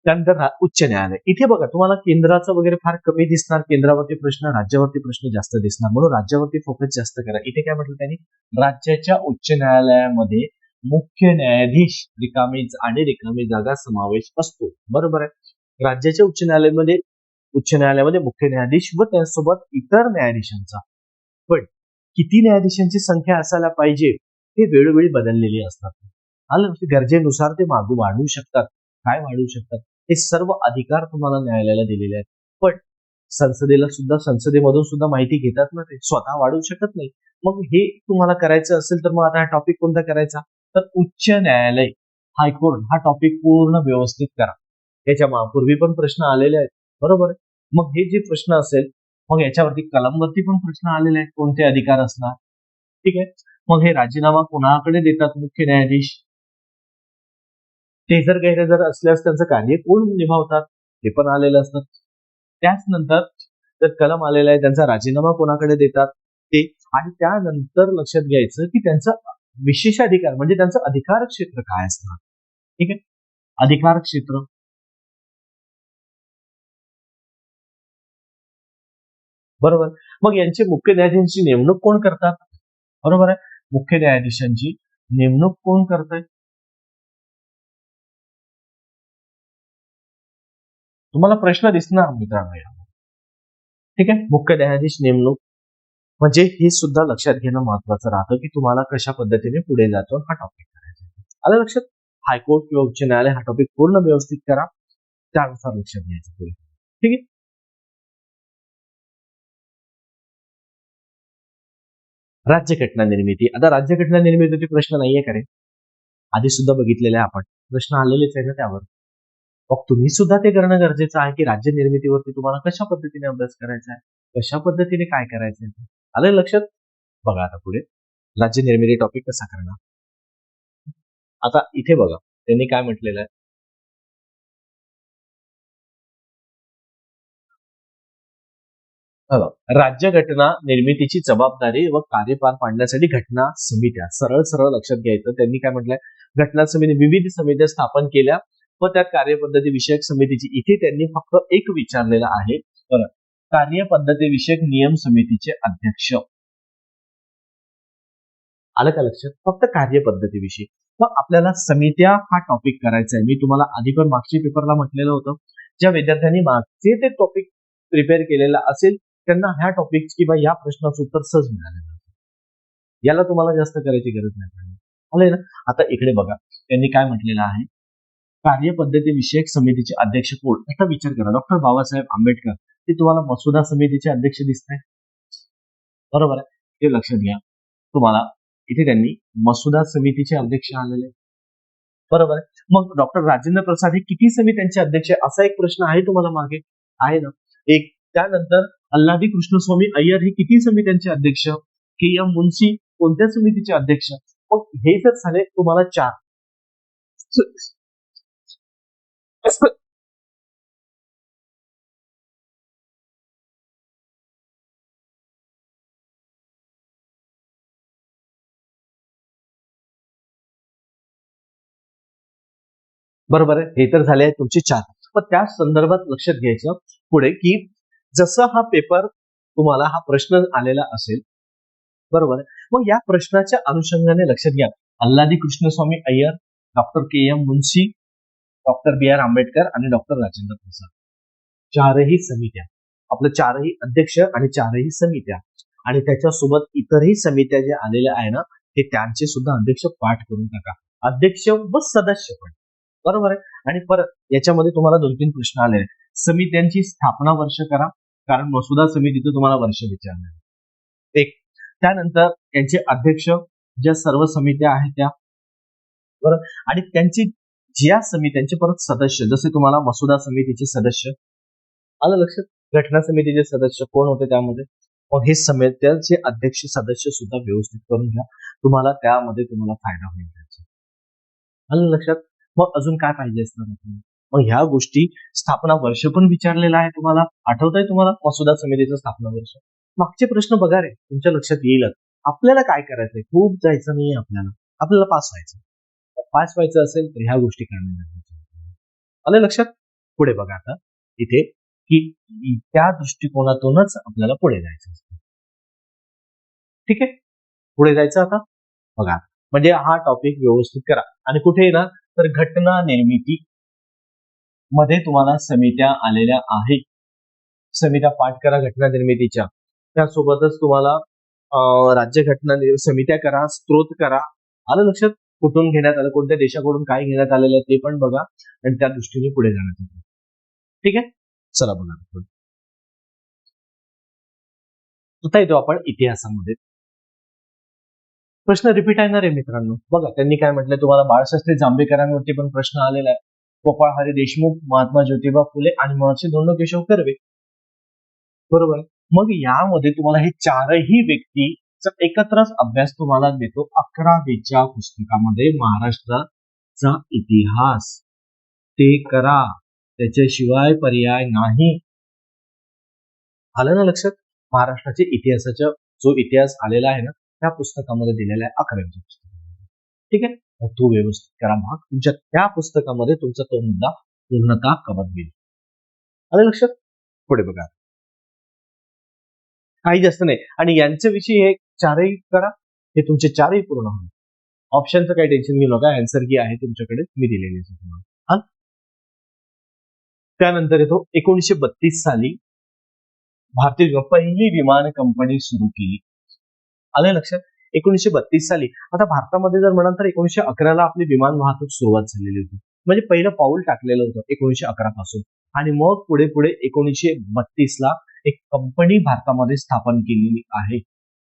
त्यानंतर उच्च न्यायालय. इथे बघा तुम्हाला केंद्राचं वगैरे फार कमी दिसणार, केंद्रावरती प्रश्न, राज्यावरती प्रश्न जास्त दिसणार, म्हणून राज्यावरती फोकस जास्त करा. इथे काय म्हटलं त्यांनी, राज्याच्या उच्च न्यायालयामध्ये मुख्य न्यायाधीश रिकामी जागा समावेश असतो. बरोबर आहे. राज्याच्या उच्च न्यायालयामध्ये मुख्य न्यायाधीश व त्यासोबत इतर न्यायाधीशांचा, पण किती न्यायाधीशांची संख्या असायला पाहिजे हे वेळोवेळी बदललेली असतात. आलं, गरजेनुसार ते वाढू शकतात. काय वाढवू शकतात? हे सर्व अधिकार तुम्हाला न्यायालयाला दिलेले आहेत. पण संसदेमधून सुद्धा माहिती घेतात ना, ते स्वतः वाढवू शकत नाही. मग हे तुम्हाला करायचं असेल तर मग आता हा टॉपिक कोणता करायचा, तर उच्च न्यायालय, हायकोर्ट हा टॉपिक पूर्ण व्यवस्थित करा. याच्या पूर्वी पण प्रश्न आलेले आहेत. बरोबर. मग हे जे प्रश्न असेल, मग याच्यावरती कलमवरती पण प्रश्न आलेले आहेत, कोणते अधिकार असणार. ठीक आहे. मग हे राजीनामा कोणाकडे देतात मुख्य न्यायाधीश, ते जर गैरहजर असल्यास त्यांचं कार्य कोण निभावतात ते पण आलेलं असतं. त्याच नंतर जर कलम आलेला आहे, त्यांचा राजीनामा कोणाकडे देतात ते, आणि त्यानंतर लक्षात घ्यायचं की त्यांचा विशेषाधिकार म्हणजे त्यांचं अधिकार क्षेत्र काय असणार. ठीक आहे. अधिकार क्षेत्र बरोबर. मग यांचे मुख्य न्यायाधीशांची नेमणूक कोण करतात? बरोबर आहे. मुख्य न्यायाधीशांची नेमणूक कोण करताय? तुम्हाला प्रश्न दिसणार मित्रांनो. ठीक आहे. मुख्य न्यायाधीश नेमणूक म्हणजे हे सुद्धा लक्षात घेणं महत्वाचं राहतं की तुम्हाला कशा पद्धतीने पुढे जातो हा टॉपिक करायचा. आलं लक्षात? हायकोर्ट किंवा उच्च न्यायालय हा टॉपिक पूर्ण व्यवस्थित करा, त्यानुसार लक्षात घ्यायचं पुढे. ठीक आहे. राज्यघटना निर्मिती. आता राज्यघटना निर्मितीचे प्रश्न नाहीये का रे? आधी सुद्धा बघितलेले आपण प्रश्न आलेलेच आहे ना त्यावर. मग तुम्ही सुद्धा ते करणं गरजेचं आहे की राज्य निर्मितीवरती तुम्हाला कशा पद्धतीने अभ्यास करायचा आहे, कशा पद्धतीने काय करायचं आहे. आलं लक्षात? बघा आता पुढे राज्य निर्मिती टॉपिक कसा करणार. आता इथे बघा त्यांनी काय म्हटलेलं आहे, राज्यघटना निर्मितीची जबाबदारी व कार्य पार पाडण्यासाठी घटना समित्या, सरळ सरळ लक्षात घ्यायचं. त्यांनी काय म्हटलंय, घटना समिती विविध समित्या स्थापन केल्या व त्या कार्यपद्धती विषयक समितीची, इथे त्यांनी फक्त एक विचारलेलं आहे, कार्यपद्धती विषयक नियम समितीचे अध्यक्ष. आलं का लक्षात? फक्त कार्यपद्धतीविषयी. मग आपल्याला समित्या हा टॉपिक करायचा आहे. मी तुम्हाला आधी पण मागच्या पेपरला म्हटलेलं होतं, ज्या विद्यार्थ्यांनी मागचे ते टॉपिक प्रिपेअर केलेला असेल त्यांना ह्या टॉपिक किंवा या प्रश्नाचं उत्तर सहज मिळालेलं. याला तुम्हाला जास्त करायची गरज नाही. आलंय ना? आता इकडे बघा त्यांनी काय म्हटलेलं आहे, कार्यपद्धती विषयक समितीचे अध्यक्ष कोण. आता विचार करा, डॉक्टर बाबासाहेब आंबेडकर ते तुम्हाला मसुदा समितीचे अध्यक्ष दिसत आहे. बरोबर आहे. हे लक्षात घ्या. तुम्हाला इथे त्यांनी मसुदा समितीचे अध्यक्ष आलेले, बरोबर आहे. मग डॉक्टर राजेंद्र प्रसाद हे किती समित्यांचे अध्यक्ष आहे, असा एक प्रश्न आहे तुम्हाला मागे, आहे ना. एक त्यानंतर अल्लादी कृष्णस्वामी अय्यर हे किती समित्यांचे अध्यक्ष, के एम मुन्शी कोणत्या समितीचे अध्यक्ष. मग हे जर झाले तुम्हाला चार. बरोबर आहे. हे तर झाले आहेत तुमचे चार. पण त्या संदर्भात लक्षात घ्यायचं पुढे की जसं हा पेपर तुम्हाला हा प्रश्न आलेला असेल, बरोबर आहे. मग या प्रश्नाच्या अनुषंगाने लक्षात घ्या, अल्लादी कृष्णस्वामी अय्यर, डॉक्टर के एम मुन्शी, डॉक्टर बी आर आंबेडकर आणि डॉक्टर राजेंद्र प्रसाद, चारही समित्या, आपलं चारही अध्यक्ष आणि चारही समित्या आणि त्याच्यासोबत इतरही समित्या ज्या आलेल्या आहे ना, हे त्यांचे सुद्धा अध्यक्ष पाठ करून टाका. अध्यक्ष व सदस्य पण, बरोबर आहे. आणि परत याच्यामध्ये तुम्हाला 2-3 प्रश्न आले. समित्यांची स्थापना वर्ष करा, कारण मसुदा समितीचं तुम्हाला वर्ष विचारलं. एक त्यानंतर त्यांचे अध्यक्ष, ज्या सर्व समित्या आहेत त्या, बरोबर, आणि त्यांची ज्या समित्यांचे परत सदस्य, जसे तुम्हाला मसुदा समितीचे सदस्य आलं लक्षात, घटना समितीचे सदस्य कोण होते त्यामध्ये, मग हे समित्यांचे अध्यक्ष सदस्य सुद्धा व्यवस्थित करून घ्या, तुम्हाला त्यामध्ये तुम्हाला फायदा होईल त्याचा. आलं लक्षात. मग अजून काय पाहिजे असतं, मग ह्या गोष्टी, स्थापना वर्ष पण विचारलेलं आहे तुम्हाला, आठवतंय तुम्हाला मसुदा समितीचं स्थापना वर्ष. मागचे प्रश्न बघा रे, तुमच्या लक्षात येईलच. आपल्याला काय करायचंय, खूप जायचं नाहीये आपल्याला, आपल्याला पास व्हायचं. पास व्हायचं असेल तर ह्या गोष्टी करणं गरजेचं आहे. आलं लक्षात. पुढे बघा आता इथे की त्या दृष्टिकोनातूनच आपल्याला पुढे जायचं असतं. ठीक आहे, पुढे जायचं आता बघा. म्हणजे हा टॉपिक व्यवस्थित करा. आणि कुठे येणार तर घटना निर्मिती मध्ये तुम्हाला समित्या आलेल्या आहेत. समित्या पाठ करा घटना निर्मितीच्या. त्यासोबतच तुम्हाला राज्यघटना समित्या करा, स्त्रोत करा. आलं लक्षात. कुठून घेण्यात आलं, कोणत्या देशाकडून काय घेण्यात आलेलं ते पण बघा आणि त्या दृष्टीने पुढे जाण्याचं. ठीक आहे, चला बघा. आता येतो आपण इतिहासामध्ये. प्रश्न रिपीट आहे ना रे मित्रांनो. बघा त्यांनी काय म्हटलंय तुम्हाला, बाळशास्त्री जांभेकरांवरती पण प्रश्न आलेला आहे, गोपाळ हरी देशमुख, महात्मा ज्योतिबा फुले आणि महर्षी धोंडो केशव कर्वे, बरोबर. मग यामध्ये तुम्हाला हे चारही व्यक्तीचा एकत्रच अभ्यास तुम्हाला देतो 11वीच्या पुस्तकामध्ये. महाराष्ट्राचा इतिहास ते करा, त्याच्याशिवाय पर्याय नाही. आलं ना लक्षात. महाराष्ट्राच्या इतिहासाचा जो इतिहास आलेला आहे ना, त्या पुस्तकामध्ये दिलेला आहे 11वीच्या पुस्तकामध्ये. ठीक आहे, मग तो व्यवस्थित करा भाग, तुमच्या त्या पुस्तकामध्ये तुमचा तो मुद्दा पूर्णतः कव्हर होईल. आलं लक्षात. पुढे बघा, काही जास्त नाही. आणि यांच्याविषयी हे चारही करा, हे तुमचे चारही पूर्ण होईल. ऑप्शनचं काही टेन्शन घेऊ नका, आन्सर की आहे तुमच्याकडे मी दिलेली आहे तुम्हाला. त्यानंतर येतो 1932 साली भारतीय पहिली विमान कंपनी सुरू केली. आलं लक्षात. 1932 साली. आता भारतामध्ये जर म्हणाल तर 1911ला आपली विमान वाहतूक सुरुवात झालेली होती, म्हणजे पहिलं पाऊल टाकलेलं होतं 1911 पासून. आणि मग पुढे पुढे 1932ला एक कंपनी भारतामध्ये स्थापन केलेली आहे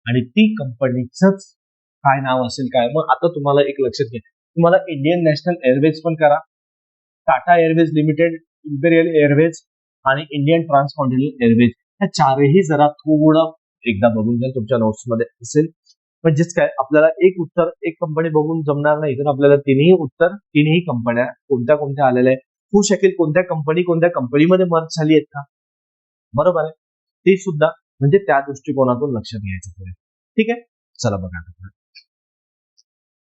आणि ती कंपनीच काय नाव असेल काय, मग आता तुम्हाला एक लक्षात घ्या, तुम्हाला इंडियन नॅशनल एअरवेज पण करा, Tata airways limited, imperial airways आणि इंडियन ट्रान्सकॉन्टिनेंटल एअरवेज, ह्या चारही जरा थोडं एकदा बघून घ्या, तुमच्या नोट्स मध्ये असेल. म्हणजेच काय, आपल्याला एक उत्तर एक कंपनी बघून जमणार नाही, तर आपल्याला तिन्ही उत्तर तिन्ही कंपन्या कोणत्या कोणत्या आलेल्या आहे होऊ शकेल, कोणत्या कंपनीमध्ये मर्ज झाली आहेत का, बरोबर आहे, ते सुद्धा म्हणजे त्या दृष्टिकोनातून लक्षात घ्यायचं पुढे. ठीक आहे, चला बघा.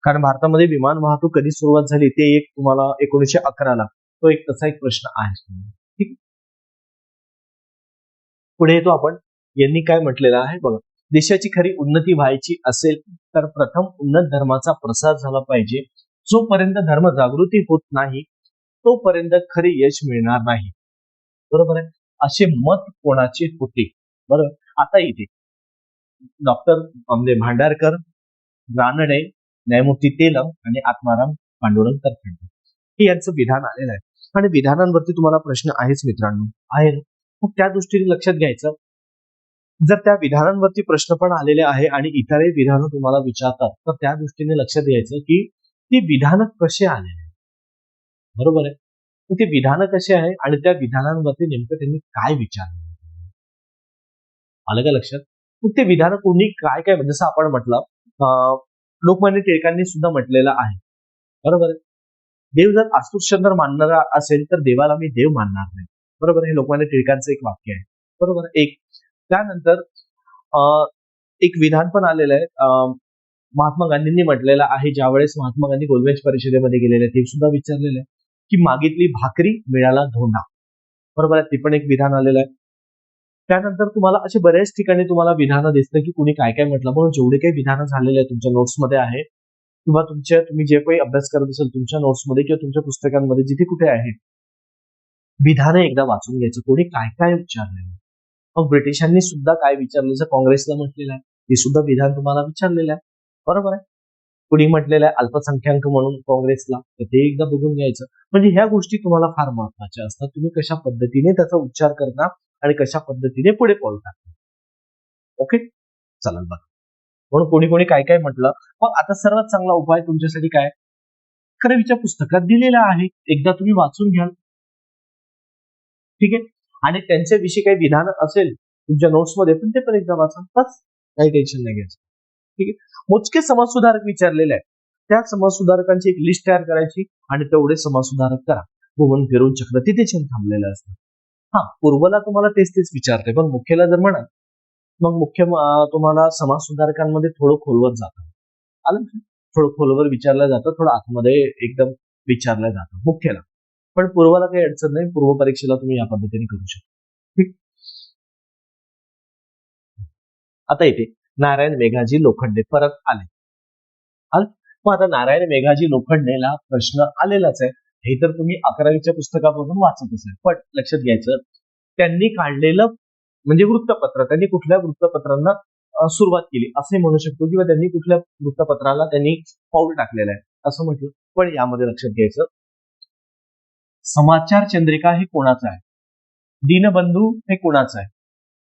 कारण भारतामध्ये विमान वाहतूक कधी सुरुवात झाली ते एक तुम्हाला 1911ला, तो एक तसा एक प्रश्न आहे. ठीक, पुढे येतो आपण. यांनी काय म्हटलेलं आहे बघा, देशाची खरी उन्नती व्हायची असेल तर प्रथम उन्नत धर्माचा प्रसार झाला पाहिजे. जोपर्यंत धर्म जागृती होत नाही तोपर्यंत खरे यश मिळणार नाही, बरोबर आहे. असे मत कोणाचे होते, बरोबर. आता इथे डॉक्टर भांडारकर, रानडे, न्यायमूर्ती तेलंग आणि आत्माराम पांडुरंग तरखंडे हे यांचं विधान आलेलं आहे. आणि विधानांवरती तुम्हाला प्रश्न आहेच मित्रांनो, आहे. मग त्या दृष्टीने लक्षात घ्यायचं जर त्या विधानांवरती प्रश्न पण आलेले आहे आणि इतरही विधानं तुम्हाला विचारतात, तर त्या दृष्टीने लक्षात द्यायचं की ती विधानं कशी आलेली आहे. बरोबर आहे. तर ती विधानं कशी आहे आणि त्या विधानांवरती नेमकं त्यांनी काय विचारलं. आलं का लक्षात? मग ते विधानं कोणी काय काय जसं आपण म्हटलं लोकमान्य टिळकांनी सुद्धा म्हटलेलं आहे. बरोबर आहे. देव जर अस्पृश्य मानणारा असेल तर देवाला मी देव मानणार नाही. बरोबर आहे. हे लोकमान्य टिळकांचं एक वाक्य आहे. बरोबर आहे. एक त्यानंतर अं, एक विधान पण आलेलं आहे. महात्मा गांधींनी म्हटलेलं आहे, ज्यावेळेस महात्मा गांधी गोलमेज परिषदेमध्ये गेलेले ते सुद्धा विचारलेलं आहे की मागितली भाकरी मिळाला धोंडा. बरोबर आहे. ते पण एक विधान आलेलं आहे. त्यानंतर तुम्हाला असे बऱ्याच ठिकाणी तुम्हाला विधानं दिसतं की कुणी काय काय म्हटलं. म्हणून जेवढे काही विधानं झालेले आहेत तुमच्या नोट्समध्ये आहे किंवा तुम्ही जे काही अभ्यास करत असाल तुमच्या नोट्समध्ये किंवा तुमच्या पुस्तकांमध्ये जिथे कुठे आहे, विधानं एकदा वाचून घ्यायचं. कोणी काय काय विचारलेलं. मग ब्रिटिशांनी सुद्धा काय विचारलं, जसं काँग्रेसला म्हटलेलं आहे ते सुद्धा विधान तुम्हाला विचारलेलं आहे. बरोबर आहे. कुणी म्हटलेलं आहे अल्पसंख्याक म्हणून काँग्रेसला, तर ते एकदा बघून घ्यायचं. म्हणजे ह्या गोष्टी तुम्हाला फार महत्वाच्या असतात. तुम्ही कशा पद्धतीने त्याचा उच्चार करता आणि कशा पद्धतीने पुढे पाऊल टाकता. ओके, चालेल बघा. म्हणून कोणी कोणी काय काय म्हटलं. मग आता सर्वात चांगला उपाय तुमच्यासाठी काय, अकरावीच्या पुस्तकात दिलेला आहे, एकदा तुम्ही वाचून घ्याल. ठीक आहे. आणि त्यांच्याविषयी काही विधान असेल तुमच्या नोट्समध्ये पण ते पण एकदा वाचा. बस, काही टेन्शन नाही घ्यायचं. ठीक आहे. मोजके समाजसुधारक विचारलेले आहेत. त्या समाजसुधारकांची एक लिस्ट तयार करायची आणि तेवढे समाजसुधारक करा. भुवन फिरून चक्र तिथे छान थांबलेलं असतं. हा, पूर्वला तुम्हाला तेच तेच विचारते, पण मुख्यला जर म्हणा मग मुख्य तुम्हाला समाज सुधारकांमध्ये थोडं खोलवर जातं. आलं ना? थोडं खोलवर विचारलं जातं, थोडं आतमध्ये एकदम विचारलं जातं मुख्यला. पण पूर्वाला काही अडचण नाही. पूर्व परीक्षेला तुम्ही या पद्धतीने करू शकता. ठीक. आता इथे नारायण मेघाजी लोखंडे परत आले. मग आता नारायण मेघाजी लोखंडेला प्रश्न आलेलाच आहे. हे तर तुम्ही 11वीच्या पुस्तकामधून वाचत असाल. पण लक्षात घ्यायचं, त्यांनी काढलेलं म्हणजे वृत्तपत्र, त्यांनी कुठल्या वृत्तपत्रांना सुरुवात केली असे म्हणू शकतो किंवा त्यांनी कुठल्या वृत्तपत्राला त्यांनी पाऊल टाकलेलं आहे असं म्हटलं. पण यामध्ये लक्षात घ्यायचं, समाचार चंद्रिका हे कोणाचं आहे, दीनबंधू हे कोणाचं आहे,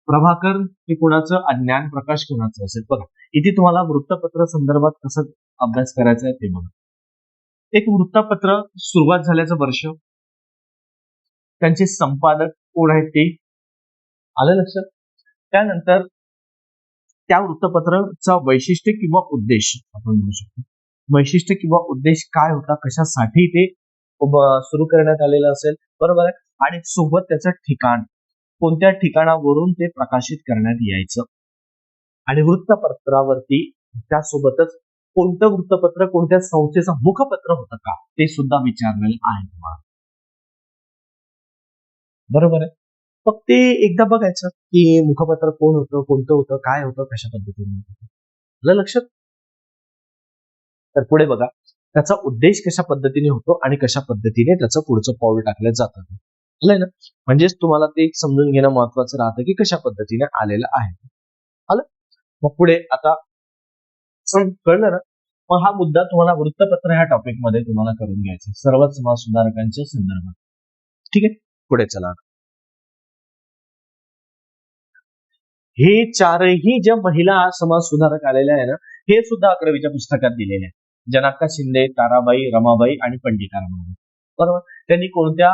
प्रभाकर हे कोणाचं, अज्ञान प्रकाश कोणाचं असेल. बघा इथे तुम्हाला वृत्तपत्र संदर्भात कसं अभ्यास करायचा आहे ते बघा. एक वृत्तपत्र सुरुवात झाल्याचं वर्ष, त्यांचे संपादक कोण आहेत ते आलं लक्षात. त्यानंतर त्या वृत्तपत्राचा वैशिष्ट्य किंवा उद्देश आपण म्हणू शकतो. वैशिष्ट्य किंवा उद्देश काय होता, कशासाठी ते सुरू करण्यात आलेलं असेल. बरोबर आहे. आणि सोबत त्याचं ठिकाण, कोणत्या ठिकाणावरून ते प्रकाशित करण्यात यायचं. आणि वृत्तपत्रावरती त्यासोबतच कोणतं वृत्तपत्र कोणत्या संस्थेचं मुखपत्र होतं का ते सुद्धा विचारलेलं आहे तुम्हाला. बरोबर आहे. मग ते एकदा बघायचं की मुखपत्र कोण होतं, कोणतं होतं, काय होतं, कशा पद्धतीने होतं. लक्षात. तर पुढे बघा, त्याचा उद्देश कशा पद्धतीने होतो आणि कशा पद्धतीने त्याचं पुढचं पाऊल टाकलं जातं. ना, म्हणजेच तुम्हाला ते समजून घेणं महत्वाचं राहतं की कशा पद्धतीने आलेलं आहे. आलं. मग पुढे आता कळलं ना. मग हा मुद्दा तुम्हाला वृत्तपत्र ह्या टॉपिक मध्ये तुम्हाला करून घ्यायचा सर्व समाज सुधारकांच्या संदर्भात. ठीक आहे. पुढे चला. हे चारही ज्या महिला समाज सुधारक आलेल्या आहे ना, हे सुद्धा 11वीच्या पुस्तकात दिलेले आहे. जनाक्का शिंदे, ताराबाई, रमाबाई आणि पंडिता रमाबाई. बरोबर. त्यांनी कोणत्या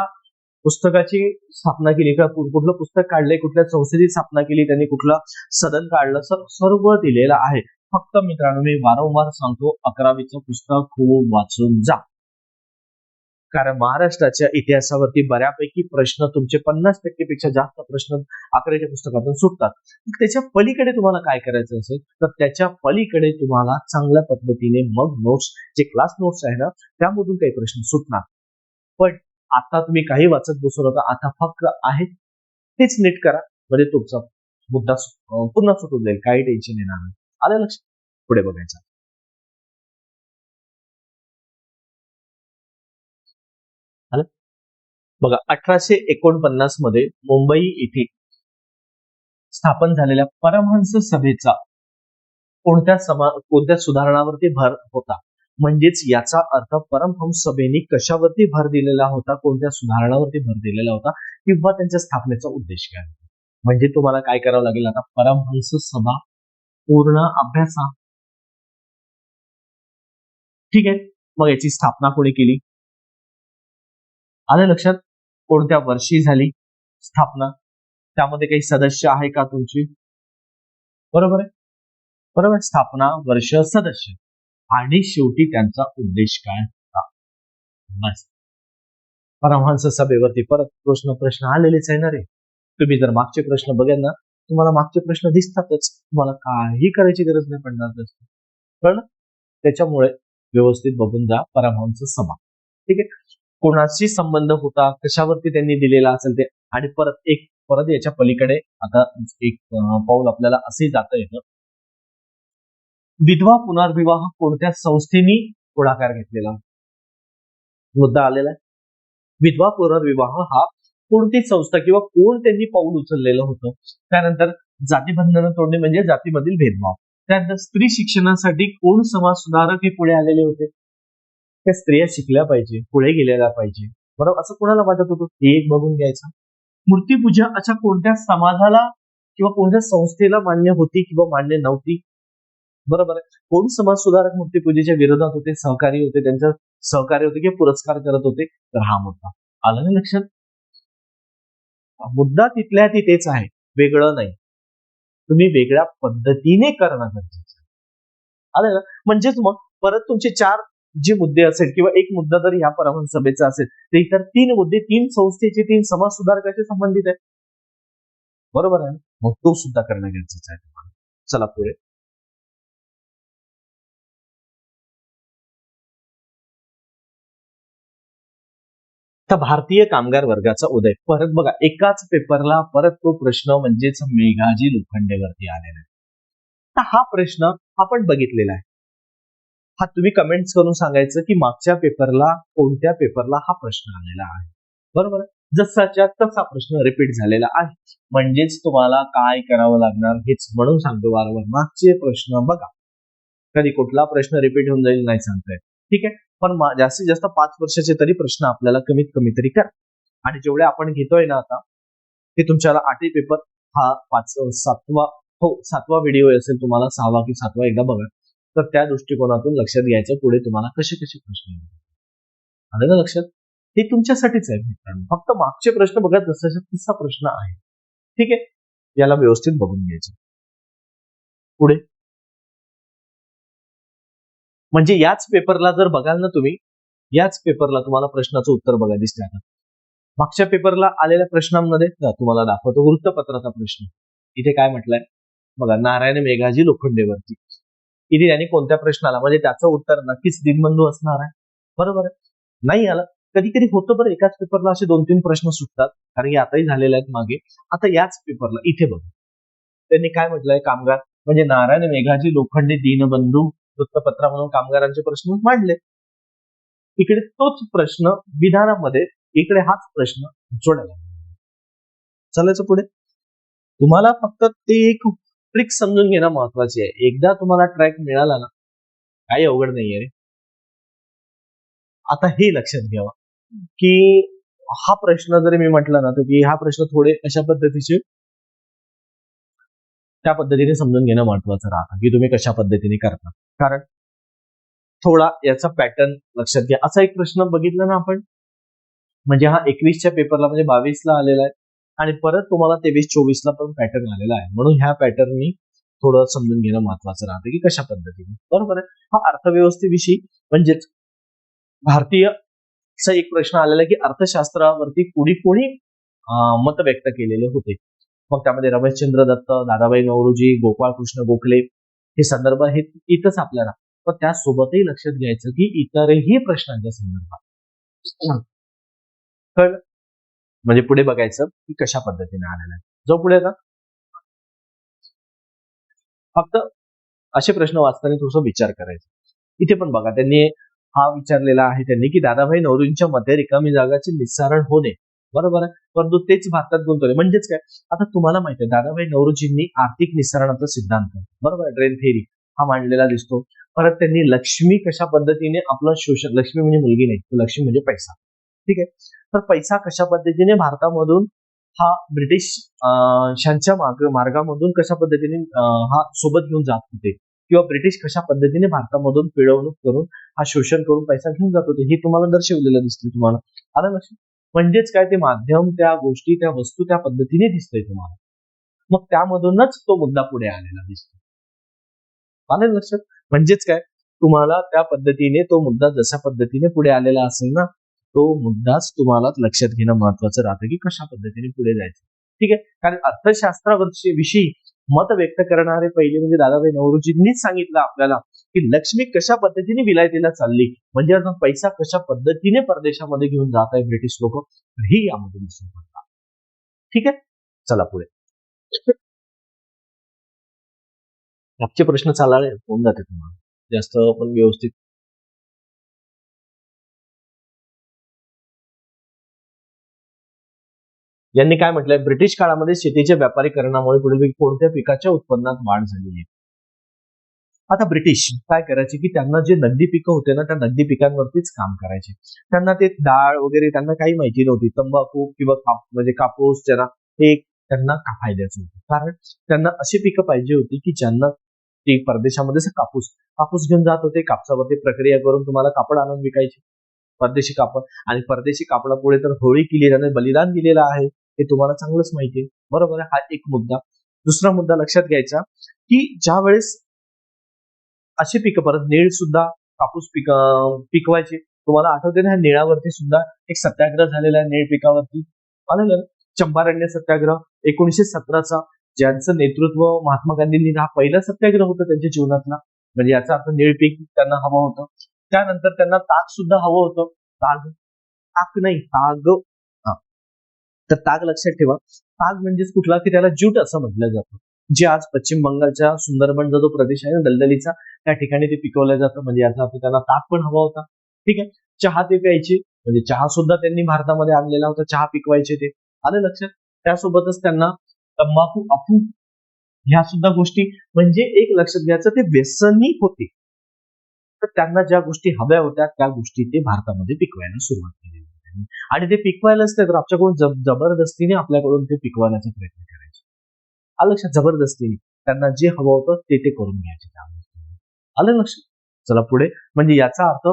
पुस्तकाची स्थापना केली, कुठलं पुस्तक काढलंय, कुठल्या संस्थेची स्थापना केली, त्यांनी कुठलं सदन काढलं, सर्व दिलेलं आहे. फक्त मित्रांनो मी वारंवार सांगतो, 11वीचं पुस्तक खूप वाचून जा. कारण महाराष्ट्राच्या इतिहासावरती बऱ्यापैकी प्रश्न तुमचे 50% पेक्षा जास्त प्रश्न 11वीच्या पुस्तकातून सुटतात. त्याच्या पलीकडे तुम्हाला काय करायचं असेल तर त्याच्या पलीकडे तुम्हाला चांगल्या पद्धतीने मग नोट्स, जे क्लास नोट्स आहे ना त्यामधून काही प्रश्न सुटणार. पण आता तुम्ही काही वाचत बसू नका. आता फक्त आहे तेच नीट करा, म्हणजे तुमचा मुद्दा पुन्हा सुटून जाईल. काही टेन्शन येणार नाही. आलं लक्षात. पुढे बघायचं. बघा 1849 मध्ये मुंबई येथे स्थापन झालेल्या परमहंस सभेचा कोणत्या सुधारणावरती भर होता. म्हणजेच याचा अर्थ परमहंस सभेने कशावरती भर दिलेला होता, कोणत्या सुधारणावरती भर दिलेला होता किंवा त्यांच्या स्थापनेचा उद्देश काय होता. म्हणजे तुम्हाला काय करावं लागेल आता, परमहंस सभा पूर्ण अभ्यासा. ठीक आहे, मग याची स्थापना कोणी केली? आलं लक्षात? कोणत्या वर्षी झाली स्थापना? त्यामध्ये काही सदस्य आहे का तुमची? बरोबर आहे, बरोबर. स्थापना, वर्ष, सदस्य आणि शेवटी त्यांचा उद्देश काय होता. बस. परमहंस सभेवरती परत प्रश्न आलेलेच आहे ना रे. तुम्ही जर मागचे प्रश्न बघाल ना, तुम्हाला मागचे प्रश्न दिसतातच, तुम्हाला काही करायची गरज नाही पडणार जास्त. कळलं? त्याच्यामुळे व्यवस्थित बघून जा परमहंस सभा. ठीक आहे, कोणाशी संबंध होता, कशावरती त्यांनी दिलेला असेल ते. आणि परत याच्या पलीकडे आता एक पाऊल आपल्याला असे जाता येतं. विधवा पुनर्विवाह कोणत्या संस्थेने पुढाकार घेतलेला? मुद्दा आलेला आहे. विधवा पुनर्विवाह हा कोणती संस्था किंवा कोण त्यांनी पाऊल उचललेलं होतं. त्यानंतर जातीबंधन तोडणे म्हणजे जातीमधील भेदभाव. त्यानंतर स्त्री शिक्षणासाठी कोण समाज सुधारक हे पुढे आलेले होते. त्या स्त्रिया शिकल्या पाहिजे, पुढे गेलेल्या पाहिजे, बरोबर, असं कोणाला वाटत होतं, हे एक बघून घ्यायचं. मूर्तीपूजा अशा कोणत्या समाजाला किंवा कोणत्या संस्थेला मान्य होती किंवा मान्य नव्हती? बरोबर आहे. कोण समाज सुधारक मूर्तीपूजेच्या विरोधात होते, सहकारी होते, त्यांचं सहकार्य होते किंवा पुरस्कार करत होते? तर हा मुद्दा आला ना लक्षात. मुद्दा तिथल्या तिथेच आहे, वेगळं नाही. तुम्ही वेगळ्या पद्धतीने करणं गरजेचं आहे. आलं ना? म्हणजेच मग परत तुमचे 4 जे मुद्दे असेल किंवा एक मुद्दा जर ह्या परमहंस सभेचा असेल तर इतर 3 मुद्दे 3 संस्थेचे 3 समाज सुधारकाचे संबंधित आहेत. बरोबर आहे, मग तो सुद्धा करणं गरजेचं आहे तुम्हाला. चला पुढे. तर भारतीय कामगार वर्गाचा उदय. परत बघा, एकाच पेपरला परत तो प्रश्न म्हणजेच मेघाजी लोखंडेवरती आलेला आहे. तर हा प्रश्न आपण बघितलेला आहे. हा तुम्ही कमेंट्स करून सांगायचं की मागच्या पेपरला कोणत्या पेपरला हा प्रश्न आलेला आहे. बरोबर, जसाच्या तसा प्रश्न रिपीट झालेला आहे. म्हणजेच तुम्हाला काय करावं लागणार हेच म्हणून सांगतो वारंवार, मागचे प्रश्न बघा. कधी कुठला प्रश्न रिपीट होऊन जाईल नाही सांगता येत. ठीक आहे, पण जास्तीत जास्त 5 वर्षाचे तरी प्रश्न आपल्याला कमीत कमी तरी करा. आणि जेवढे आपण घेतोय ना आता, ते तुमच्याला 8 पेपर हा 7वा व्हिडिओ असेल तुम्हाला, 6वा की 7वा एकदा बघा. तर त्या दृष्टिकोनातून लक्षात घ्यायचं पुढे तुम्हाला कसे प्रश्न आले ना लक्षात. हे तुमच्यासाठीच आहे मित्रांनो. फक्त मागचे प्रश्न बघा, जसा तिसरा प्रश्न आहे. ठीक आहे, याला व्यवस्थित बघून घ्यायचं. पुढे म्हणजे याच पेपरला जर बघाल ना तुम्ही, याच पेपरला तुम्हाला प्रश्नाचं उत्तर बघा दिसते. आता मागच्या पेपरला आलेल्या प्रश्नांमध्ये तुम्हाला दाखवतो वृत्तपत्राचा प्रश्न. इथे काय म्हटलंय बघा, नारायण मेघाजी लोखंडेवरती. इथे त्यांनी कोणत्या प्रश्नाला, म्हणजे त्याचं उत्तर नक्कीच दीनबंधू असणार आहे. बरोबर आहे, नाही आलं कधी कधी होतं बरं, एकाच पेपरला असे 2-3 प्रश्न सुटतात, कारण की आताही झालेले आहेत मागे. आता याच पेपरला इथे बघा त्यांनी काय म्हटलंय, कामगार म्हणजे नारायण मेघाजी लोखंडे दीनबंधू वृत्तपत्रा म्हणून कामगारांचे प्रश्न मांडले. इकडे तोच प्रश्न विधानामध्ये, इकडे हाच प्रश्न जोडायला. चालायचं पुढे. तुम्हाला फक्त ते एक ट्रिक समजून घेणं महत्वाची आहे. एकदा तुम्हाला ट्रॅक मिळाला ना, काही अवघड नाहीये रे. आता हे लक्षात घ्यावा की हा प्रश्न जरी मी म्हटलं ना, तर की हा प्रश्न थोडे अशा पद्धतीचे, त्या पद्धतीने समजून घेणं महत्वाचं राहतं की तुम्ही कशा पद्धतीने करता. कारण थोडा याचा पॅटर्न लक्षात घ्या. असा एक प्रश्न बघितला ना आपण, म्हणजे हा 21च्या पेपरला म्हणजे 22ला आलेला आहे आणि परत तुम्हाला 23-24ला पण पॅटर्न आलेला आहे. म्हणून ह्या पॅटर्ननी थोडं समजून घेणं महत्वाचं राहतं की कशा पद्धतीने. बरोबर आहे. हा अर्थव्यवस्थेविषयी म्हणजेच भारतीय एक प्रश्न आलेला की अर्थशास्त्रावरती कोणी मत व्यक्त केलेले होते. मग त्यामध्ये रमेशचंद्र दत्त, दादाभाई नौरोजी, गोपाळकृष्ण गोखले हे संदर्भ हे इथंच आपल्याला. पण त्यासोबतही लक्षात घ्यायचं की इतरही प्रश्नांच्या संदर्भात कळलं. म्हणजे पुढे बघायचं की कशा पद्धतीने आलेलं आहे. जो पुढे आता फक्त असे प्रश्न वाचताना थोडंसं विचार करायचा. इथे पण बघा त्यांनी हा विचारलेला आहे त्यांनी की दादाभाई नौरोजींच्या मते रिकामी जागाचे निस्सारण होणे. बरोबर आहे, परंतु तेच भारतात गुंतवले. म्हणजेच काय, आता तुम्हाला माहिती आहे दादाभाई नौरोजींनी आर्थिक निस्सारणाचा सिद्धांत, बरोबर आहे, ड्रेन थेअरी हा मांडलेला दिसतो. परत त्यांनी लक्ष्मी कशा पद्धतीने आपलं शोषण, लक्ष्मी म्हणजे मुलगी नाही, लक्ष्मी म्हणजे पैसा. ठीक आहे, तर पैसा कशा पद्धतीने भारतामधून हा ब्रिटिश शांच्या मार्गामधून कशा पद्धतीने हा सोबत घेऊन जात होते किंवा ब्रिटिश कशा पद्धतीने भारतामधून पिळवणूक करून हा शोषण करून पैसा घेऊन जात होते हे तुम्हाला दर्शवलेलं दिसतंय तुम्हाला. आलं लक्षात? म्हणजेच काय ते माध्यम त्या गोष्टी त्या वस्तू त्या पद्धतीने दिसतंय तुम्हाला. मग त्यामधूनच तो मुद्दा पुढे आलेला दिसतो. आलं लक्षात? म्हणजेच काय तुम्हाला त्या पद्धतीने तो मुद्दा जशा पद्धतीने पुढे आलेला असेल ना तो मुद्दाच तुम्हाला लक्षात घेणं महत्वाचं राहतं की कशा पद्धतीने पुढे जायचं. ठीक आहे. कारण अर्थशास्त्रावरची विषयी मत व्यक्त करणारे पहिले म्हणजे दादाभाई नौरोजींनीच सांगितलं आपल्याला की लक्ष्मी कशा पद्धतीने विलायतीला चालली म्हणजे आता पैसा कशा पद्धतीने परदेशामध्ये घेऊन जात आहे ब्रिटिश लोक ही यामधून दिसून पडतात. ठीक आहे. चला पुढे. आजचे प्रश्न चालले होऊन जाते तुम्हाला जास्त पण व्यवस्थित. यांनी काय म्हटलंय ब्रिटिश काळामध्ये शेतीच्या व्यापारीकरणामुळे पुढील कोणत्या पिकाच्या उत्पन्नात वाढ झालेली आहे. आता ब्रिटिश काय करायचे की त्यांना जे नगदी पिकं होते ना त्या नगदी पिकांवरतीच काम करायचे. त्यांना ते डाळ वगैरे त्यांना काही माहिती नव्हती. तंबाखू किंवा म्हणजे कापूस ज्यांना हे त्यांना फायद्याचं होतं कारण त्यांना अशी पिकं पाहिजे होती की ज्यांना ते परदेशामध्ये कापूस कापूस घेऊन जात होते. कापसावरती प्रक्रिया करून तुम्हाला कापड आणून विकायचे परदेशी कापड आणि परदेशी कापडापुढे तर होळी केली त्याने बलिदान दिलेलं आहे हे तुम्हाला चांगलंच माहिती आहे. बरोबर आहे. हा एक मुद्दा. दुसरा मुद्दा लक्षात घ्यायचा की ज्या वेळेस अशी पिकं परत नीळ सुद्धा कापूस पिकवायचे तुम्हाला आठवते ना निळावरती सुद्धा एक सत्याग्रह झालेला आहे नीळ पिकावरती आलेलं चंपारण्य सत्याग्रह 1917चा ज्यांचं नेतृत्व महात्मा गांधींनी हा पहिला सत्याग्रह होता त्यांच्या जीवनातला म्हणजे याचा अर्थ नीळ पीक त्यांना हवं होतं. त्यानंतर त्यांना ताग सुद्धा हवं होतं. ताग नाही ताग. तर ताग लक्षात ठेवा. ताग म्हणजेच कुठला की त्याला ज्यूट असं म्हटलं जातं जे आज पश्चिम बंगालच्या सुंदरबनचा जो प्रदेश आहे ना दलदलीचा त्या ठिकाणी ते पिकवलं जातं म्हणजे याचा अर्थ त्यांना ताग पण हवा होता. ठीक आहे. चहा ते प्यायचे म्हणजे चहा सुद्धा त्यांनी भारतामध्ये आणलेला होता. चहा पिकवायचे ते आलं लक्षात. त्यासोबतच त्यांना तंबाखू अफू ह्या सुद्धा गोष्टी म्हणजे एक लक्षात घ्यायचं ते व्यसनी होते. तर त्यांना ज्या गोष्टी हव्या होत्या त्या गोष्टी ते भारतामध्ये पिकवायला सुरुवात केली होती आणि ते पिकवायलाच नाही तर आमच्याकडून जबरदस्तीने आपल्याकडून ते पिकवण्याचा प्रयत्न करायचे. आलं लक्षात. जबरदस्तीने त्यांना जे हवं होतं ते करून घ्यायचे त्या गोष्टी. आलं लक्षात. चला पुढे. म्हणजे याचा अर्थ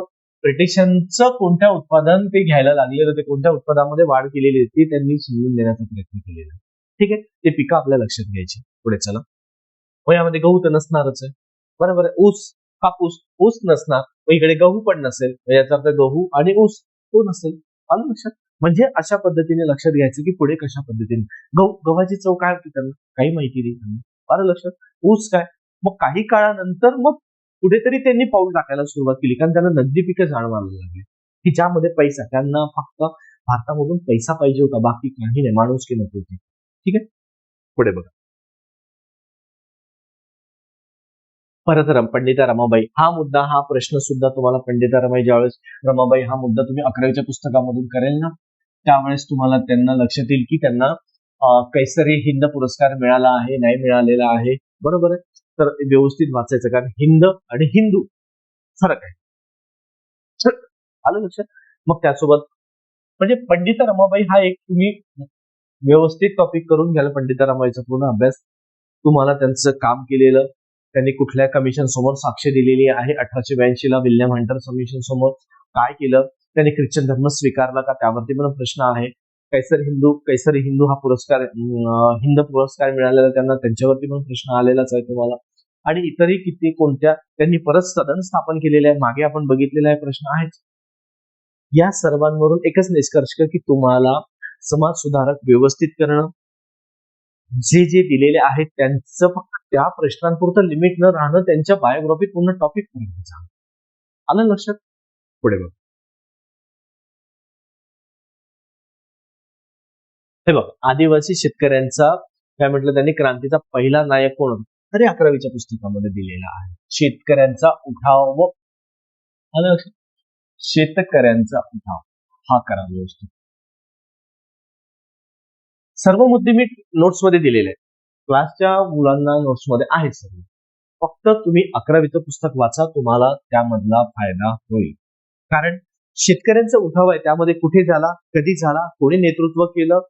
ब्रिटिशांचं कोणत्या उत्पादन ते घ्यायला लागलेलं ते कोणत्या उत्पादनामध्ये वाढ केलेली ती त्यांनी समजून देण्याचा प्रयत्न केलेला. ठीक आहे. ते पिकं आपल्या लक्षात घ्यायची. पुढे चला. यामध्ये गहू तर नसणारच आहे. बरोबर आहे. ऊस कापूस ऊस नसणार इकडे गहू पण नसेल याचा अर्थ गहू आणि ऊस तो नसेल. आलं लक्षात. म्हणजे अशा पद्धतीने लक्षात घ्यायचं की पुढे कशा पद्धतीने गव्हाची चव काय होती त्यांना काही माहिती नाही त्यांना. आलं लक्षात. ऊस काय मग काही काळानंतर मग कुठेतरी त्यांनी पाऊल टाकायला सुरुवात केली कारण त्यांना नगदी पिकं जाणवायला लागली की ज्यामध्ये पैसा त्यांना फक्त भारतामधून पैसा पाहिजे होता बाकी काही नाही माणूस की नको होती. ठीक आहे. पुढे बघा. परत पंडिता रमाबाई हा मुद्दा हा प्रश्न सुद्धा तुम्हाला पंडिता रमाई ज्यावेळेस रमाबाई हा मुद्दा तुम्ही 11वीच्या पुस्तकामधून करेल ना त्यावेळेस तुम्हाला त्यांना लक्षात येईल की त्यांना कैसरी हिंद पुरस्कार मिळाला आहे नाही मिळालेला आहे. बरोबर आहे. तर व्यवस्थित वाचायचं कारण हिंद आणि हिंदू फरक आहे. आलं लक्षात. मग त्यासोबत म्हणजे पंडिता रमाबाई हा एक तुम्ही व्यवस्थित टॉपिक करून घ्याल. पंडिता रमाबाईचा पूर्ण अभ्यास तुम्हाला त्यांचं काम केलेलं त्यांनी कुठल्या कमिशन समोर साक्ष दिलेली आहे 1882 ला विल्यम हंटर कमिशन समोर काय केलं त्यांनी ख्रिश्चन धर्म स्वीकारला का त्यावरती पण प्रश्न आहे. कैसरी हिंदू हा पुरस्कार हिंद पुरस्कार मिळालेला त्यांना त्यांच्यावरती पण प्रश्न आलेलाच आहे तुम्हाला आणि इतरही किती कोणत्या त्यांनी परत सदन स्थापन केलेले आहे मागे आपण बघितलेला आहे प्रश्न आहेच. या सर्वांवरून एकच निष्कर्ष की तुम्हाला समाज सुधारक व्यवस्थित करणं जे जे दिलेले आहेत त्यांचं फक्त त्या प्रश्नांपुरतं लिमिट न राहणं त्यांच्या बायोग्राफीत पूर्ण टॉपिक पर्यंत आलं लक्षात. पुढे बघ. हे बघ आदिवासी शेतकऱ्यांचा काय म्हटलं त्यांनी क्रांतीचा पहिला नायक कोण होता तरी 11वीच्या पुस्तकामध्ये दिलेला आहे. शेतकऱ्यांचा उठाव आलं लक्षात. शेतकऱ्यांचा उठाव हा करा व्यवस्थित. सर्व मुद्दे मी नोट्स मध्ये दिलेले आहेत. क्लासच्या मुलांना नोट्स मध्ये आहेत सर्व. फक्त तुम्ही 11वीचं पुस्तक वाचा तुम्हाला त्यामधला फायदा होईल. कारण शेतकऱ्यांचा उठाव आहे त्यामध्ये कुठे झाला कधी झाला कोणी नेतृत्व केलं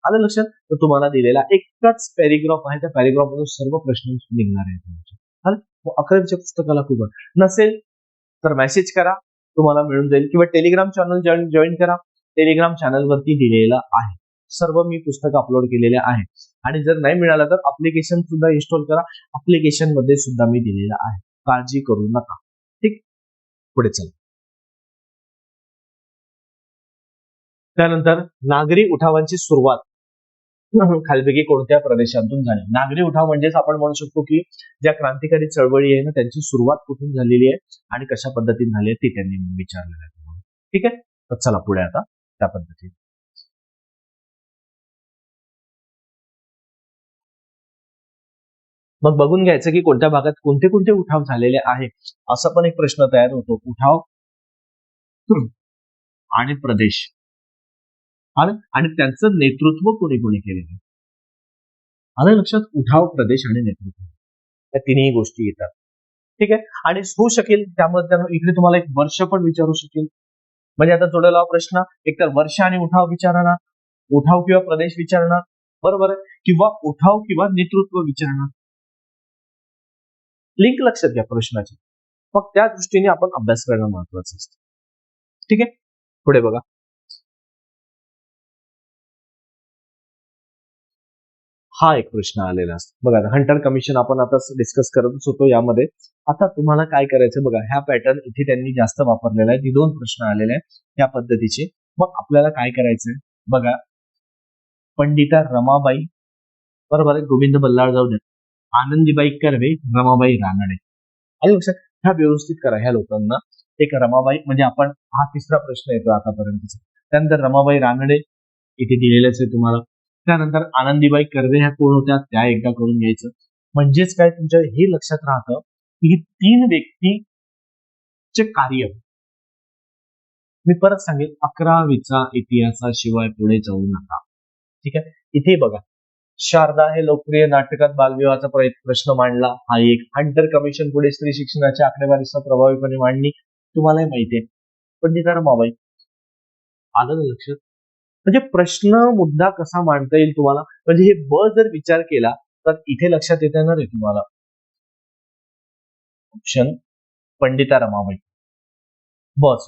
आलं लक्षात? तर तुम्हाला दिलेला एकच पॅरेग्राफ आहे, त्या पॅरेग्राफ मधून सर्व प्रश्न निघणार आहेत तुमचे. आलं? मग 11वीच्या पुस्तकाला खूप नसेल तर मेसेज करा, तुम्हाला मिळून जाईल, किंवा टेलिग्राम चॅनल जॉईन करा. टेलिग्राम चॅनल वरती दिलेलं आहे, सर्व मी पुस्तक अपलोड केलेले आहे. आणि जर नाही मिळालं तर अप्लिकेशन सुद्धा इन्स्टॉल करा, अप्लिकेशन मध्ये सुद्धा मी दिलेलं आहे, काळजी करू नका. ठीक, पुढे चला. त्यानंतर नागरी उठावांची सुरुवात खालपैकी कोणत्या प्रदेशातून झाली? नागरी उठाव म्हणजेच आपण म्हणू शकतो की ज्या क्रांतिकारी चळवळी आहे ना, त्यांची सुरुवात कुठून झालेली आहे आणि कशा पद्धतीने झाली आहे ते त्यांनी विचारलेलं आहे. ठीक आहे, तर चला पुढे आता त्या पद्धतीने. मग बघून घ्यायचं की कोणत्या भागात कोणते कोणते उठाव झालेले आहे. असा पण एक प्रश्न तयार होतो, उठाव आणि प्रदेश आणि त्यांचं नेतृत्व कोणी कोणी केलेलं. आलं लक्षात? उठाव, प्रदेश आणि नेतृत्व, या तिन्ही गोष्टी येतात. ठीक आहे, आणि होऊ शकेल त्यामध्ये इकडे तुम्हाला एक वर्ष पण विचारू शकेल. म्हणजे आता जोडलेला प्रश्न एकतर वर्ष आणि उठाव विचारणार, उठाव किंवा प्रदेश विचारणार, बरोबर आहे, किंवा उठाव किंवा नेतृत्व विचारणार. लिंक लक्षात घ्या प्रश्नाची, मग त्या दृष्टीने आपण अभ्यास करणं महत्वाचं असतं. ठीक आहे, पुढे बघा. हा एक प्रश्न आलेला असतो बघा. हंटर कमिशन आपण आता डिस्कस करतच होतो यामध्ये. आता तुम्हाला काय करायचं बघा, ह्या पॅटर्न इथे त्यांनी जास्त वापरलेला आहे, 2 प्रश्न आलेले आहेत त्या पद्धतीचे. मग आपल्याला काय करायचंय बघा, पंडिता रमाबाई, बरोबर आहे, गोविंद बल्लाळ जाऊ द्या, आनंदीबाई कर्वे, रमाबाई रानडे. आणि लक्षात ह्या व्यवस्थित करा ह्या लोकांना. एक रमाबाई म्हणजे आपण हा तिसरा प्रश्न येतो आतापर्यंतचा. त्यानंतर रमाबाई रानडे इथे दिलेलेच आहे तुम्हाला. त्यानंतर आनंदीबाई कर्वे ह्या कोण होत्या त्या एकदा करून घ्यायचं. म्हणजेच काय तुमच्या हे लक्षात राहतं की 3 व्यक्तीचे कार्य. मी परत सांगेन, 11वीचा इतिहासाशिवाय पुढे जाऊ नका. ठीक आहे, इथे बघा, शारदा हे लोकप्रिय नाटकात बालविवाहाचा प्रश्न मांडला, हा एक. हंटर कमिशन पुढे स्त्री शिक्षणाच्या आकडेवारीसह प्रभावीपणे मांडणी, तुम्हालाही माहिती आहे. पंडिता रमाबाई, आलं लक्षात? म्हणजे प्रश्न मुद्दा कसा मांडता येईल तुम्हाला, म्हणजे हे ब जर विचार केला तर इथे लक्षात येत येणार आहे तुम्हाला ऑप्शन पंडिता रमाबाई. बस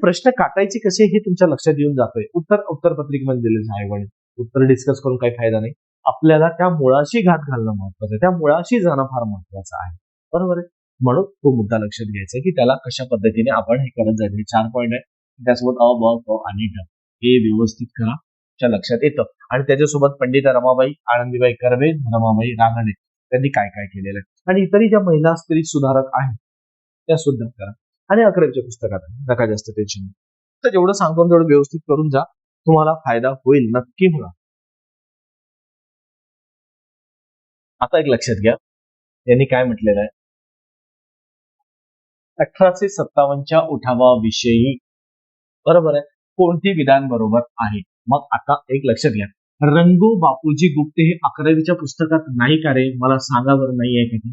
प्रश्न काटायचे कसे हे तुमच्या लक्षात येऊन जातोय. उत्तर पत्रिकेमध्ये दिलेलं आहे आणि उत्तर डिस्कस करून काही फायदा नाही. आपल्याला त्या मुळाशी घात घालणं महत्वाचं आहे, त्या मुळाशी जाणं फार महत्वाचं आहे, बरोबर आहे. म्हणून तो मुद्दा लक्षात घ्यायचा की त्याला कशा पद्धतीने आपण हे करत जायचं. 4 पॉईंट आहे, त्यासोबत अ, ब, क आणि ड हे व्यवस्थित करा, च्या लक्षात येतं. आणि त्याच्यासोबत पंडिता रमाबाई, आनंदीबाई कर्वे, रमाबाई रानडे त्यांनी काय काय केलेलं आहे, आणि इतरही ज्या महिला स्त्री सुधारक आहेत त्या सुद्धा करा. आणि 11वीच्या पुस्तकात नका जास्त टेन्शन. तर जेवढं सांगतो तेवढं व्यवस्थित करून जा, तुम्हाला फायदा होईल, नक्की होणार. आता एक लक्षात घ्या, यांनी काय म्हटलेलं आहे, 1857च्या उठावाविषयी, बरोबर आहे, कोणती विधान बरोबर आहे. मग आता एक लक्षात घ्या, रंगू बापूजी गुप्ते हे 11वीच्या पुस्तकात नाही का रे, मला सांगा बरं, नाही आहे का?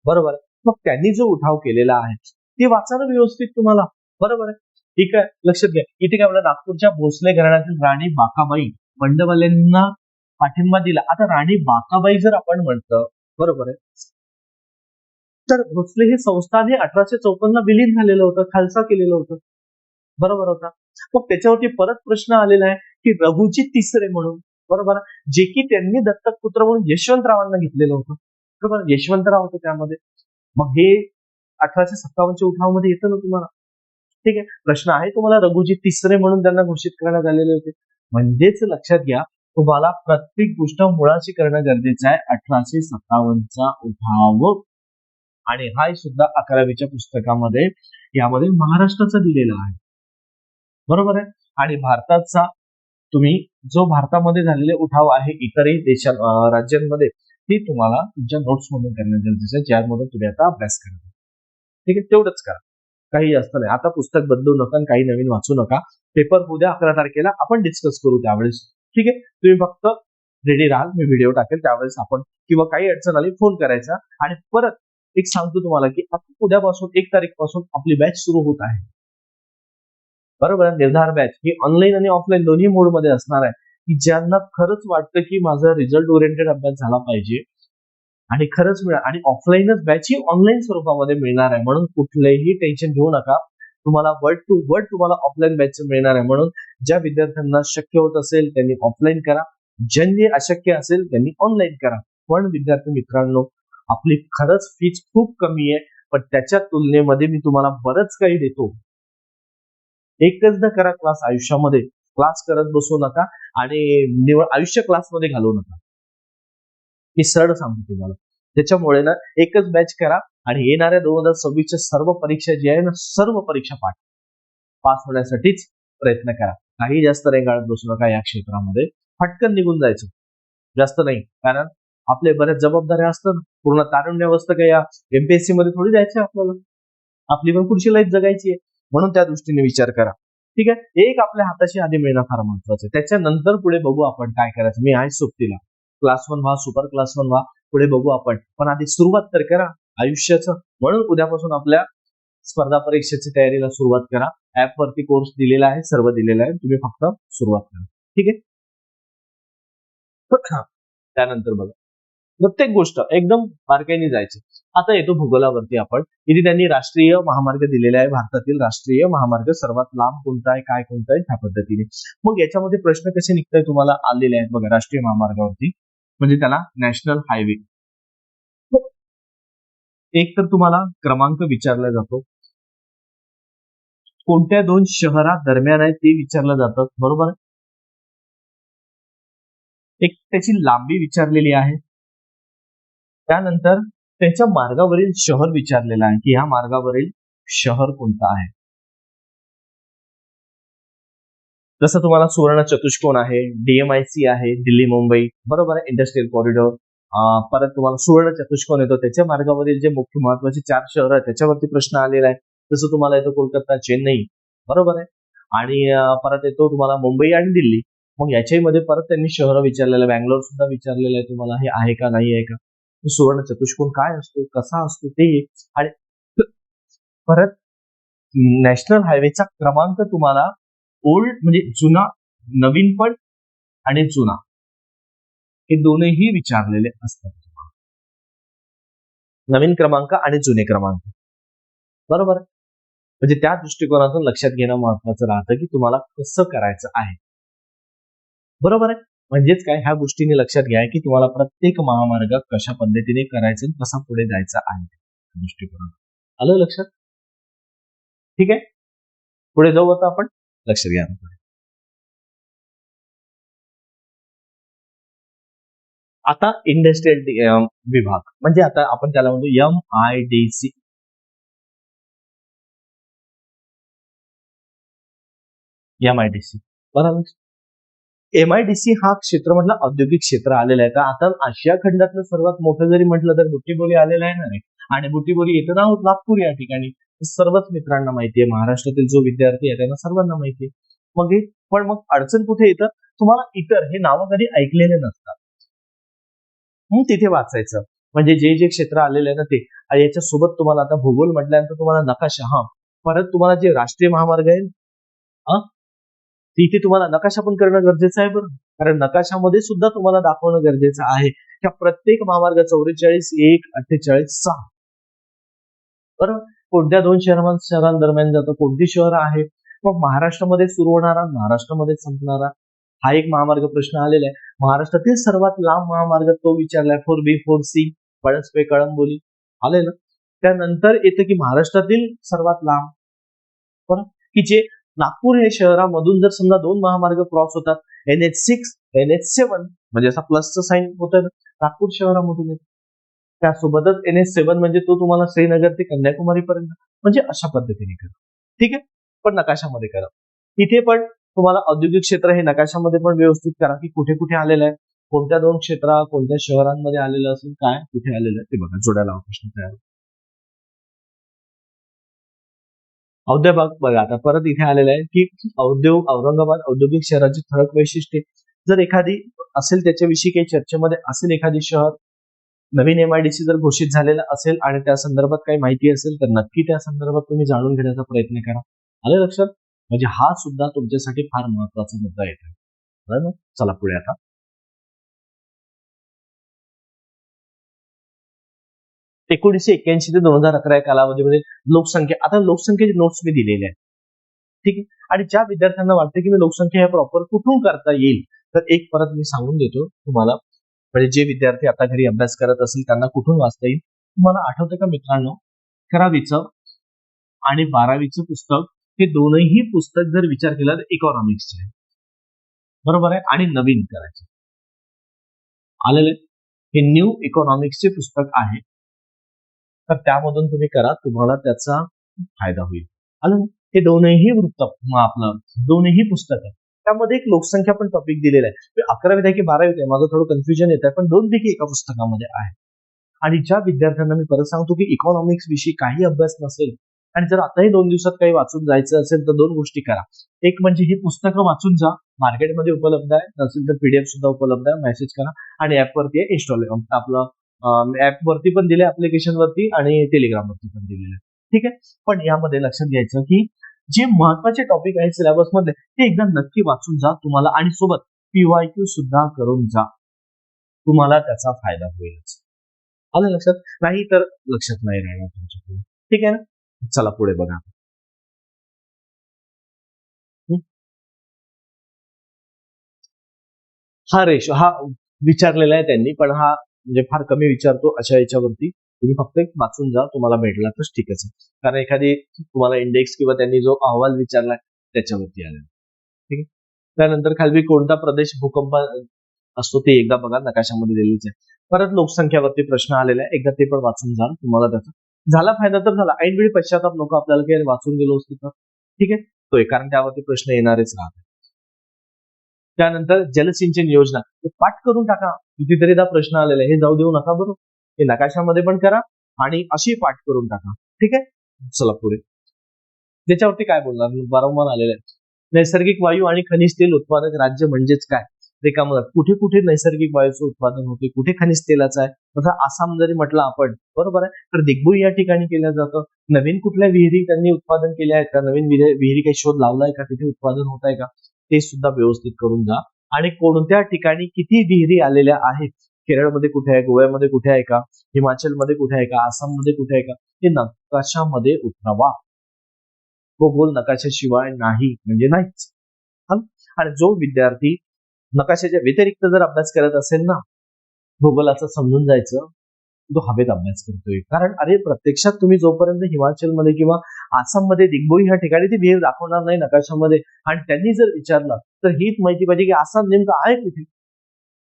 बरोबर आहे. मग त्यांनी जो उठाव केलेला आहे ते वाचायला व्यवस्थित तुम्हाला, बरोबर आहे. ठीक आहे, लक्षात घ्या, इथे काय म्हणलं, नागपूरच्या भोसले घराण्यातील राणी बाकाबाई बंडवाल्यांना पाठिंबा दिला. आता राणी बाकाबाई जर आपण म्हणतो, बरोबर आहे, तर भोसले हे संस्थान हे 1854 विलीन झालेलं होतं, खालसा केलेलं होतं, बरोबर होता. मग त्याच्यावरती परत प्रश्न आलेला आहे की रघुजी तिसरे म्हणून, बरोबर, जे की त्यांनी दत्तक पुत्र म्हणून यशवंतरावांना घेतलेलं होतं, बरोबर, यशवंतराव होतं त्यामध्ये. मग हे 1857च्या उठावामध्ये येतं ना तुम्हाला. ठीक आहे, प्रश्न आहे तुम्हाला, रघुजी तिसरे म्हणून त्यांना घोषित करण्यात आलेले होते. म्हणजेच लक्षात घ्या, तुम्हाला प्रत्येक गोष्ट मुळाशी करणं गरजेचं आहे. 1857चा उठाव, आणि हा सुद्धा 11वीच्या पुस्तकामध्ये यामध्ये महाराष्ट्राचा दिलेला आहे, बरोबर आहे. आणि भारताचा तुम्ही जो भारतामध्ये झालेले उठाव आहे इतरही राज्यांमध्ये, ती तुम्हाला तुमच्या नोट्स मधून करणं गरजेचं आहे, ज्यामधून तुम्ही आता अभ्यास करा. ठीक आहे, तेवढंच करा, काही जास्त नाही. आता पुस्तक बदलू नका, काही नवीन वाचू नका. पेपर उद्या 11 तारखेला आपण डिस्कस करू त्यावेळेस. ठीक आहे, तुम्ही फक्त रेडी राहाल, मी व्हिडिओ टाकेल त्यावेळेस आपण, किंवा काही अडचण आली फोन करायचा. आणि परत एक सांगतो तुम्हाला की आता उद्यापासून 1 तारीख पासून आपली बॅच सुरू होत आहे. बरोबर आहे. निर्धार बॅच ही ऑनलाईन आणि ऑफलाईन दोन्ही मोड मध्ये असणार आहे, की ज्यांना खरंच वाटतं की माझा रिझल्ट ओरिएंटेड अभ्यास झाला पाहिजे आणि खरंच मिळा आणि ऑफलाईनच बॅच ही ऑनलाईन स्वरूपामध्ये मिळणार आहे. म्हणून कुठलेही टेन्शन घेऊ नका. तुम्हाला वर्ड टू वर्ड तुम्हाला ऑफलाईन बॅच मिळणार आहे. म्हणून ज्या विद्यार्थ्यांना शक्य होत असेल त्यांनी ऑफलाईन करा, ज्यांनी अशक्य असेल त्यांनी ऑनलाईन करा. पण विद्यार्थी मित्रांनो, आपली खरंच फीज खूप कमी आहे, पण त्याच्या तुलनेमध्ये मी तुम्हाला बरंच काही देतो. एकचदा करा क्लास आयुष्यामध्ये. क्लास करत बसू नका आणि निवड आयुष्य क्लासमध्ये घालवू नका. मी सरळ सांगतो तुम्हाला. त्याच्यामुळे ना एकच बॅच करा आणि येणाऱ्या 2026च्या सर्व परीक्षा जी आहे ना, सर्व परीक्षा पास होण्यासाठीच प्रयत्न करा. काही जास्त रेंगाळत बसू नका या क्षेत्रामध्ये. फटकन निघून जायचं. जास्त नाही. कारण आपले बऱ्याच जबाबदाऱ्या असतात. पूर्ण तारुण्यावस्था काही या एमपीएससी मध्ये थोडी जायचं आपल्याला. आपली पण पुढची लाईफ जगायची आहे. म्हणून त्या दृष्टीने विचार करा. ठीक आहे. एक आपल्या हाताशी आधी मिळणं फार महत्वाचं आहे. त्याच्यानंतर पुढे बघू आपण काय करायचं. मी आहे सोबतीला. क्लास 1 व्हा, सुपर क्लास 1 व्हा. पुढे बघू आपण. पण आधी सुरुवात तर करा आयुष्याचं. म्हणून उद्यापासून आपल्या स्पर्धा परीक्षेची तयारीला सुरुवात करा. ऍप वरती कोर्स दिलेला आहे, सर्व दिलेला आहे. तुम्ही फक्त सुरुवात करा. ठीक आहे. त्यानंतर बघा, प्रत्येक गोष्ट एकदम बारकाईने जायची. आता येतो भूगोलावरती आपण. इथे त्यांनी राष्ट्रीय महामार्ग दिलेले आहे. भारतातील राष्ट्रीय महामार्ग सर्वात लांब कोणता आहे, काय कोणता आहे, ह्या पद्धतीने. मग याच्यामध्ये प्रश्न कसे निघताय तुम्हाला आलेले आहेत बघा. राष्ट्रीय महामार्गावरती म्हणजे त्याला नॅशनल हायवे. एक तर तुम्हाला क्रमांक विचारला जातो, कोणत्या 2 शहरादरम्यान आहे ते विचारलं जातं. बरोबर. एक त्याची लांबी विचारलेली आहे. त्यानंतर त्याच्या मार्गावरील शहर विचारलेलं आहे की ह्या मार्गावरील शहर कोणतं आहे. जसं तुम्हाला सुवर्ण चतुष्कोन आहे, डीएमआयसी आहे, दिल्ली मुंबई, बरोबर आहे, इंडस्ट्रियल कॉरिडॉर. परत तुम्हाला सुवर्ण चतुष्कोन येतो, त्याच्या मार्गावरील जे मुख्य महत्वाचे 4 शहर आहेत त्याच्यावरती प्रश्न आलेला आहे. जसं तुम्हाला येतो कोलकाता, चेन्नई, बरोबर आहे. आणि परत येतो तुम्हाला मुंबई आणि दिल्ली. मग याच्याही मध्ये परत त्यांनी शहर विचारलेलं आहे. बँगलोर सुद्धा विचारलेलं आहे तुम्हाला, हे आहे का नाही आहे का. सुवर्ण चतुष्कोन काय असतो, कसा असतो ते. आणि परत नॅशनल हायवेचा क्रमांक तुम्हाला ओल्ड म्हणजे जुना, नवीन पण आणि जुना हे दोन्ही विचारलेले असतात. नवीन क्रमांक आणि जुने क्रमांक, बरोबर. म्हणजे त्या दृष्टिकोनातून लक्षात घेणं महत्वाचं राहतं की तुम्हाला कसं करायचं आहे. बरोबर आहे. म्हणजेच काय, ह्या गोष्टीने लक्षात घ्या की तुम्हाला प्रत्येक महामार्ग कशा पद्धतीने करायचं, कसा पुढे जायचा आहे दृष्टिकोन. आलं लक्षात. ठीक आहे. पुढे जाऊ आता आपण. लक्ष घ्या. आता इंडस्ट्रियल विभाग म्हणजे आता आपण त्याला म्हणतो MIDC. MIDC बरोबर. MIDC हा क्षेत्र म्हटलं औद्योगिक क्षेत्र आलेलं आहे. तर आता आशिया खंडातलं सर्वात मोठं जरी म्हटलं तर बुटिबोरी आलेलं आहे ना रे. आणि बुटिबोरी येतं आहोत नागपूर या ठिकाणी. सर्वच मित्रांना माहितीये, महाराष्ट्रातील जो विद्यार्थी आहे त्यांना सर्वांना माहितीये. मग पण मग अडचण कुठे येतं, तुम्हाला इतर हे नावं कधी ऐकलेले नसतात. मग तिथे वाचायचं. म्हणजे जे जे क्षेत्र आलेले आहे ना ते. आणि याच्यासोबत तुम्हाला आता भूगोल म्हटल्यानंतर तुम्हाला नकाशा. परत तुम्हाला जे राष्ट्रीय महामार्ग आहे तिथे तुम्हाला नकाशा पण करणं गरजेचं आहे बरं. कारण नकाशामध्ये सुद्धा तुम्हाला दाखवणं गरजेचं आहे. त्या प्रत्येक महामार्ग 44, 1, 48, 6 बरोबर. कोणत्या 2 शहरांदरम्यान जातं, कोणती शहर आहे. मग महाराष्ट्रामध्ये सुरू होणारा, महाराष्ट्रामध्ये संपणारा हा एक महामार्ग प्रश्न आलेला आहे. महाराष्ट्रातील सर्वात लांब महामार्ग तो विचारलाय. 4B 4C पळसपे कळंबोली आले ना. त्यानंतर येतं की महाराष्ट्रातील सर्वात लांब, बरं, की जे नागपूर हे शहरामधून जर समजा 2 महामार्ग क्रॉस होतात, NH6 NH7 म्हणजे असा प्लसचं साईन होतं नागपूर शहरामधून येतं. त्यासोबतच NH7 म्हणजे तो तुम्हाला श्रीनगर ते कन्याकुमारी पर्यंत, म्हणजे अशा पद्धतीने करा. ठीक आहे. पण नकाशामध्ये करा. इथे पण तुम्हाला औद्योगिक क्षेत्र हे नकाशामध्ये पण व्यवस्थित करा की कुठे कुठे आलेलं आहे, कोणत्या 2 क्षेत्रात कोणत्या शहरांमध्ये आलेलं असेल, काय कुठे आलेलं आहे ते बघा. जोड्याला प्रश्न तयार. औद्योगिक बघा आता परत इथे आलेलं आहे की औरंगाबाद औद्योगिक शहराची ठळक वैशिष्ट्ये. जर एखादी असेल त्याच्याविषयी काही चर्चेमध्ये असेल एखादी शहर, नवीन MIDC जर घोषित झालेला असेल आणि त्या संदर्भात काही माहिती असेल तर नक्की त्या संदर्भात तुम्ही जाणून घेण्याचा प्रयत्न करा. आलं लक्षात. म्हणजे हा सुद्धा तुमच्यासाठी फार महत्वाचा मुद्दा येतो. बरोबर. चला पुढे आता. एकोणीसशे 81 ते 2011 या कालावधीमध्ये लोकसंख्या, आता लोकसंख्येचे नोट्स मी दिलेले आहेत. ठीक आहे. आणि ज्या विद्यार्थ्यांना वाटतं की मी लोकसंख्या हे प्रॉपर कुठून करता येईल, तर एक परत मी सांगून देतो तुम्हाला. म्हणजे जे विद्यार्थी आता घरी अभ्यास करत असेल त्यांना कुठून वाचता येईल. तुम्हाला आठवतं का मित्रांनो, 11वीचं आणि 12वीचं पुस्तक, हे दोनही पुस्तक जर विचार केला तर इकॉनॉमिक्सचे आहे. बरोबर आहे. आणि नवीन करायचे आलेले हे न्यू इकॉनॉमिक्सचे पुस्तक आहे. तर त्यामधून तुम्ही करा, तुम्हाला त्याचा फायदा होईल. आलं. हे दोनही वृत्त आपलं दोनही पुस्तक आहे. त्यामध्ये एक लोकसंख्या पण टॉपिक दिलेला आहे. 11वीत आहे की 12वीत आहे माझं थोडं कन्फ्युजन येत आहे, पण दोनपैकी एका पुस्तकामध्ये आहे. आणि ज्या विद्यार्थ्यांना मी परत सांगतो की इकॉनॉमिक्स विषयी काही अभ्यास नसेल आणि जर आताही 2 दिवसात काही वाचून जायचं असेल तर 2 गोष्टी करा. एक म्हणजे ही पुस्तकं वाचून जा, मार्केटमध्ये उपलब्ध आहे, नसेल तर पीडीएफ सुद्धा उपलब्ध आहे, मेसेज करा. आणि ऍपवरती आहे इन्स्टॉल, आपलं ऍप वरती पण दिले, ऍप्लिकेशन वरती आणि टेलिग्राम वरती पण दिलेलं आहे. ठीक आहे. पण यामध्ये लक्षात घ्यायचं की जे महत्वाचे टॉपिक आहेत सिलेबस मध्ये ते एकदा नक्की वाचून जा तुम्हाला, आणि सोबत पीवायक्यू सुद्धा करून जा, तुम्हाला त्याचा फायदा होईलच. आलं लक्षात? नाही तर लक्षात नाही राहणार तुमच्याकडून. ठीक आहे ना. चला पुढे बघा. हा रेशो हा विचारलेला आहे त्यांनी, पण हा म्हणजे फार कमी विचारतो अशा याच्यावरती. तुम्ही फक्त एक वाचून जा, तुम्हाला भेटला तर ठीकच आहे. कारण एखादी तुम्हाला इंडेक्स किंवा त्यांनी जो अहवाल विचारलाय त्याच्यावरती आलेला. ठीक आहे. त्यानंतर खाली कोणता प्रदेश भूकंप असतो ते एकदा बघा, नकाशामध्ये दिलेलंच आहे. परत लोकसंख्यावरती प्रश्न आलेला आहे, एकदा ते पण वाचून जा, तुम्हाला त्याचा झाला फायदा तर झाला. ऐनवेळी पश्चाताप नको आपल्याला की वाचून गेलो असतो तर. ठीक आहे. तो कारण त्यावरती प्रश्न येणारच राहतात. त्यानंतर जलसिंचन योजना पाठ करून टाका. कितीतरीदा प्रश्न आलेला आहे, हे जाऊ देऊ नका बरोबर. हे नकाशामध्ये पण करा आणि अशी पाठ करून टाका. ठीक आहे. चला पुढे. त्याच्यावरती काय बोलणार, वारंवार आलेलं आहे. नैसर्गिक वायू आणि खनिज तेल उत्पादक राज्य म्हणजेच काय. रेखामध्ये कुठे कुठे नैसर्गिक वायूचं उत्पादन होते, कुठे खनिज तेलाचं आहे. तसं आसाम जरी म्हटलं आपण, बरोबर आहे, तर दिग्बोई या ठिकाणी केलं जातं. नवीन कुठल्या विहिरी त्यांनी उत्पादन केल्या आहेत का, नवीन विहिरी काही शोध लावलाय का, तिथे उत्पादन होत आहे का, ते सुद्धा व्यवस्थित करून जा. आणि कोणत्या ठिकाणी किती विहिरी आलेल्या आहेत, केरळमध्ये कुठे आहे, गोव्यामध्ये कुठे आहे का, हिमाचलमध्ये कुठे आहे का, आसाममध्ये कुठे आहे का, हे नकाशामध्ये उतरवा. भूगोल नकाशाशिवाय नाही म्हणजे नाहीच. आणि जो विद्यार्थी नकाशाच्या व्यतिरिक्त जर अभ्यास करत असेल ना, भूगोलाचं समजून जायचं, तो हवेत अभ्यास करतोय. कारण अरे प्रत्यक्षात तुम्ही जोपर्यंत हिमाचलमध्ये किंवा आसाममध्ये दिग्बोई ह्या ठिकाणी ती विहीर दाखवणार नाही नकाशामध्ये, आणि त्यांनी जर विचारलं तर हीच माहिती पाहिजे की आसाम नेमकं आहे कुठे.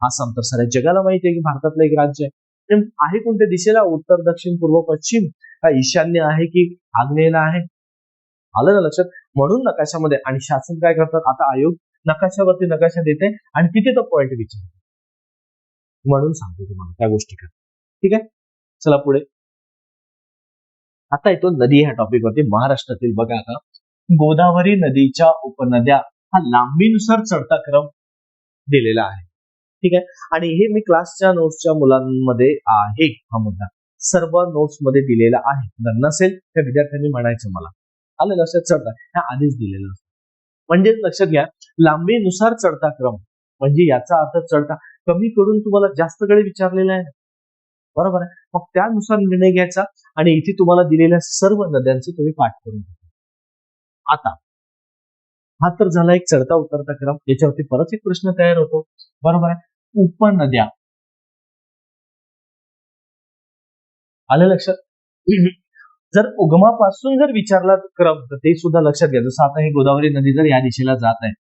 आसाम तर साऱ्या जगाला माहिती आहे की भारतातलं एक राज्य आहे. आहे कोणत्या दिशेला, उत्तर, दक्षिण, पूर्व, पश्चिम, का ईशान्य आहे की आग्नेयला आहे. आलं ना लक्षात. म्हणून नकाशामध्ये, आणि शासन काय करतात आता, आयोग नकाशावरती नकाशा देते आणि तिथे तो पॉइंट विचारतो. म्हणून सांगतो तुम्हाला त्या गोष्टी करा. ठीक आहे. चला पुढे. आता येतो नदी ह्या टॉपिक वरती. महाराष्ट्रातील बघा आता, गोदावरी नदीच्या उपनद्या हा लांबीनुसार चढता क्रम दिलेला आहे. ठीक आहे. आणि हे मी क्लासच्या नोट्सच्या मुलांमध्ये आहे हा मुद्दा, सर्व नोट्स मध्ये दिलेला आहे. जर नसेल त्या विद्यार्थ्यांनी म्हणायचं मला. आलं लक्षात. चढता ह्या आधीच दिलेलं असतं. म्हणजे लक्षात घ्या, लांबीनुसार चढता क्रम म्हणजे याचा अर्थ चढता कमी करून तुम्हाला जास्त कडे विचारलेला आहे, बरोबर आहे. मग त्यानुसार निर्णय घ्यायचा आणि इथे तुम्हाला दिलेल्या सर्व नद्यांचं तुम्ही पाठ करून घ्या. आता हा तर झाला एक चढता उतरता क्रम. याच्यावरती परत एक प्रश्न तयार होतो, बरोबर आहे. उपनद्या आलं लक्षात. जर उगमापासून जर विचारला क्रम तर ते सुद्धा लक्षात घ्या. जसं आता ही गोदावरी नदी जर या दिशेला जात आहे,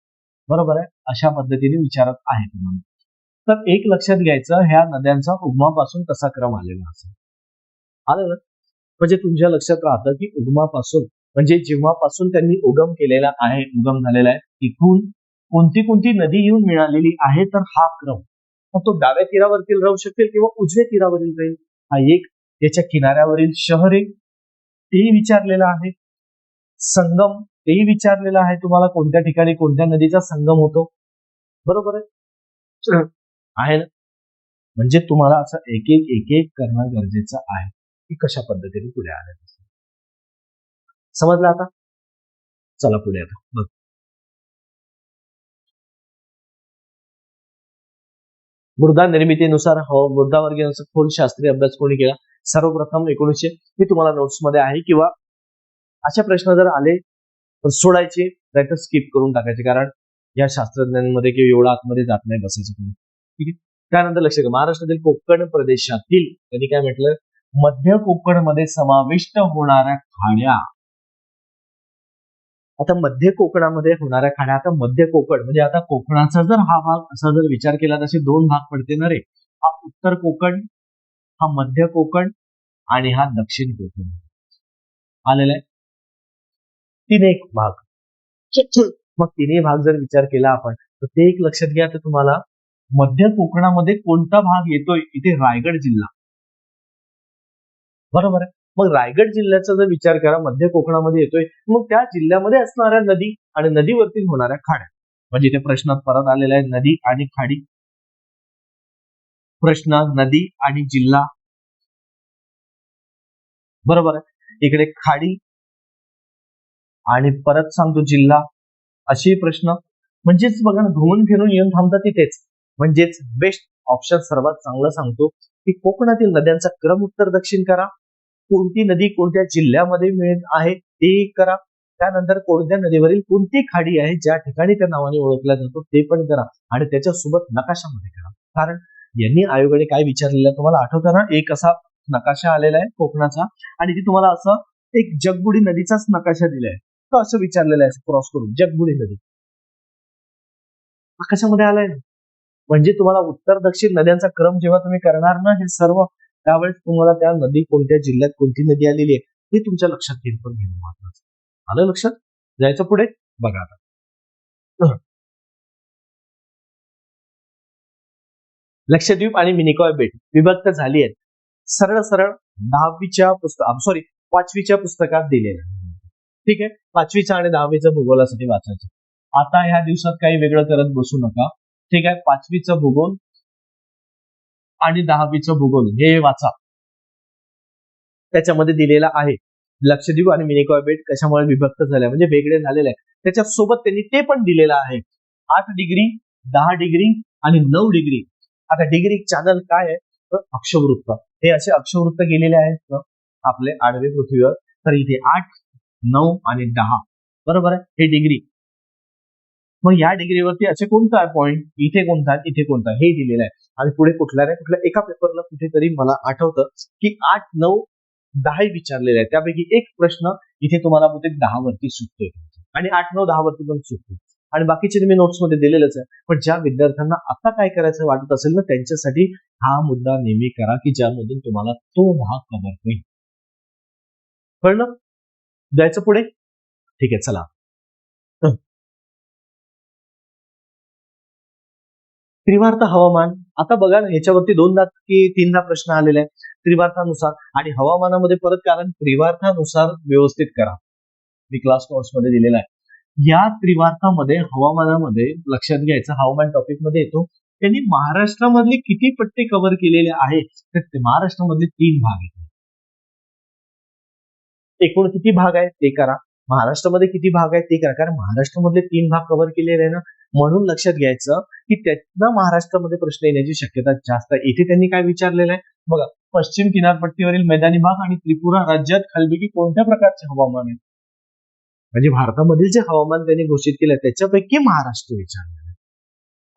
बरोबर आहे, अशा पद्धतीने विचारत आहे तुम्हाला. तर एक लक्षात घ्यायचं, ह्या नद्यांचा उगमापासून कसा क्रम आलेला असेल. आलं ना. म्हणजे तुमच्या लक्षात राहतं की उगमापासून म्हणजे जेव्हापासून त्यांनी उगम केलेला आहे, उगम झालेला आहे, तिथून कोणती कोणती नदी येऊन मिळालेली आहे, तर हा क्रम. मग तो डाव्या तीरावरील राहू शकेल किंवा उजव्या तीरावरील राहील. हा एक. याच्या किनाऱ्यावरील शहरे तेही विचारलेलं आहे. संगम तेही विचारलेलं आहे तुम्हाला, कोणत्या ठिकाणी कोणत्या नदीचा संगम होतो, बरोबर आहे. आहे ना. म्हणजे तुम्हाला असं एक एक एक एक करणं गरजेचं आहे की कशा पद्धतीने पुढे आले. समजलं आता. चला पुढे आता बघ. मृदा निर्मितीनुसार मृदावर्गीयांचा खोल शास्त्रीय अभ्यास कोणी केला? सर्वप्रथम 1900. मी तुम्हाला नोट्स मध्ये आहे, किंवा अशा प्रश्न जर आले तर सोडायचे, नाहीतर स्किप करून टाकायचे, कारण या शास्त्रज्ञांमध्ये किंवा एवढा आतमध्ये जात नाही बसायचं तुम्ही. ठीक आहे. त्यानंतर लक्ष घ्या, महाराष्ट्रातील कोकण प्रदेशातील त्यांनी काय म्हटलं, मध्य कोकण मध्ये समाविष्ट होणाऱ्या खाड्या. आता मध्य कोकणामध्ये होणाऱ्या खाड्या, आता मध्य कोकण म्हणजे आता कोकणाचा जर हा भाग असा जर विचार केला तर असे दोन भाग पडते ना रे. हा उत्तर कोकण, हा मध्य कोकण आणि हा दक्षिण कोकण आलेला आहे. तीन एक भाग. मग तिन्ही भाग जर विचार केला आपण तर ते एक लक्षात घ्या, तर तुम्हाला मध्य कोकणामध्ये कोणता भाग येतोय? इथे रायगड जिल्हा, बरोबर आहे. मग रायगड जिल्ह्याचा जर विचार करा, मध्य कोकणामध्ये येतोय, मग त्या जिल्ह्यामध्ये असणाऱ्या नदी आणि नदीवरती होणाऱ्या खाड्या, म्हणजे इथे प्रश्नात परत आलेला आहे नदी आणि खाडी. प्रश्न नदी आणि जिल्हा, बरोबर आहे. इकडे खाडी आणि परत सांगतो जिल्हा, असे प्रश्न. म्हणजेच बघा ना, घुमून फिरून येऊन थांबतात तिथेच. म्हणजेच बेस्ट ऑप्शन सर्वात चांगलं सांगतो की कोकणातील नद्यांचा क्रम उत्तर दक्षिण करा, कोणती नदी कोणत्या जिल्ह्यामध्ये मिळत आहे ते करा, त्यानंतर कोणत्या नदीवरील कोणती खाडी आहे ज्या ठिकाणी त्या नावाने ओळखला जातो ते पण करा, आणि त्याच्यासोबत नकाशामध्ये करा. कारण यांनी आयोगाने काय विचारलेलं तुम्हाला आठवतं ना, एक असा नकाशा आलेला आहे कोकणाचा, आणि ती तुम्हाला असं एक जगबुडी नदीचाच नकाशा दिलाय, तर असं विचारलेलं आहे क्रॉस करून जगबुडी नदी नकाशामध्ये आलाय ना. म्हणजे तुम्हाला उत्तर दक्षिण नद्यांचा क्रम जेव्हा तुम्ही करणार ना हे सर्व, त्यावेळेस तुम्हाला त्या नदी कोणत्या जिल्ह्यात कोणती नदी आलेली आहे हे तुमच्या लक्षात घेऊन पण घेणं महत्वाचं. आलं लक्षात? जायचं पुढे बघा आता. लक्षद्वीप आणि मिनिकॉय बेट विभक्त झाली आहेत, सरळ सरळ 5वीच्या पुस्तकात दिलेलं आहे. ठीक आहे, 5वीचा आणि 10वीचा भूगोलासाठी वाचायचं. आता ह्या दिवसात काही वेगळं करत बसू नका. ठीक आहे, 5वीचं भूगोल आणि 10वीचं भूगोल हे वाचा, त्याच्यामध्ये दिलेला आहे लक्षद्वीप आणि मिनिकॉय बेट कशामुळे विभक्त झाल्या म्हणजे वेगळे झालेले आहे. त्याच्यासोबत त्यांनी ते पण दिलेलं आहे 8 डिग्री, 10 डिग्री आणि 9 डिग्री. आता डिग्री चॅनल काय आहे तर अक्षवृत्त, हे असे अक्षवृत्त गेलेले आहेत आपले आडवे पृथ्वीवर. तर इथे 8, 9 आणि 10 बरोबर आहे, हे डिग्री. मग या डिग्रीवरती असे कोणता आहे पॉईंट, इथे कोणता आहे, इथे कोणता हे दिलेलं आहे. आणि पुढे कुठल्या नाही कुठल्या एका पेपरला कुठेतरी मला आठवतं की 8, 9, 10 विचारलेले आहे. त्यापैकी एक प्रश्न इथे तुम्हाला बहुतेक 10 वरती सुटतोय आणि 8, 9, 10 वरती पण सुटतो, आणि बाकीचे मी नोट्स मध्ये दिलेलंच आहे. पण ज्या विद्यार्थ्यांना आता काय करायचं वाटत असेल ना, त्यांच्यासाठी हा मुद्दा नेहमी करा की ज्यामधून तुम्हाला तो भाग कव्हर होईल. कळलं? जायचं पुढे? ठीक आहे, चला. त्रिवार्ता हवामान. आता बघा ना, ह्याच्यावरती 2दा की 3दा प्रश्न आलेला आहे. त्रिवार्थानुसार आणि हवामानामध्ये परत, कारण त्रिवार्थानुसार व्यवस्थित करा, मी क्लास नोट्स मध्ये दिलेला आहे. या त्रिवार्थामध्ये हवामानामध्ये लक्षात घ्यायचं, हवामान टॉपिक मध्ये येतो. त्यांनी महाराष्ट्रामधले किती पट्टे कव्हर केलेले आहे तर महाराष्ट्रामधले 3 भाग आहेत. एकूण किती भाग आहेत ते करा, महाराष्ट्रामध्ये किती भाग आहेत ते करा, कारण महाराष्ट्रामधले 3 भाग कव्हर केलेले आहे ना, म्हणून लक्षात घ्यायचं की त्यातनं महाराष्ट्रामध्ये प्रश्न येण्याची शक्यता जास्त आहे. इथे त्यांनी काय विचारलेलं आहे बघा, पश्चिम किनारपट्टीवरील मैदानी भाग आणि त्रिपुरा राज्यात खालपैकी कोणत्या प्रकारचे हवामान आहे, म्हणजे भारतामधील जे हवामान त्यांनी घोषित केलं त्याच्यापैकी महाराष्ट्र विचारलेलं आहे.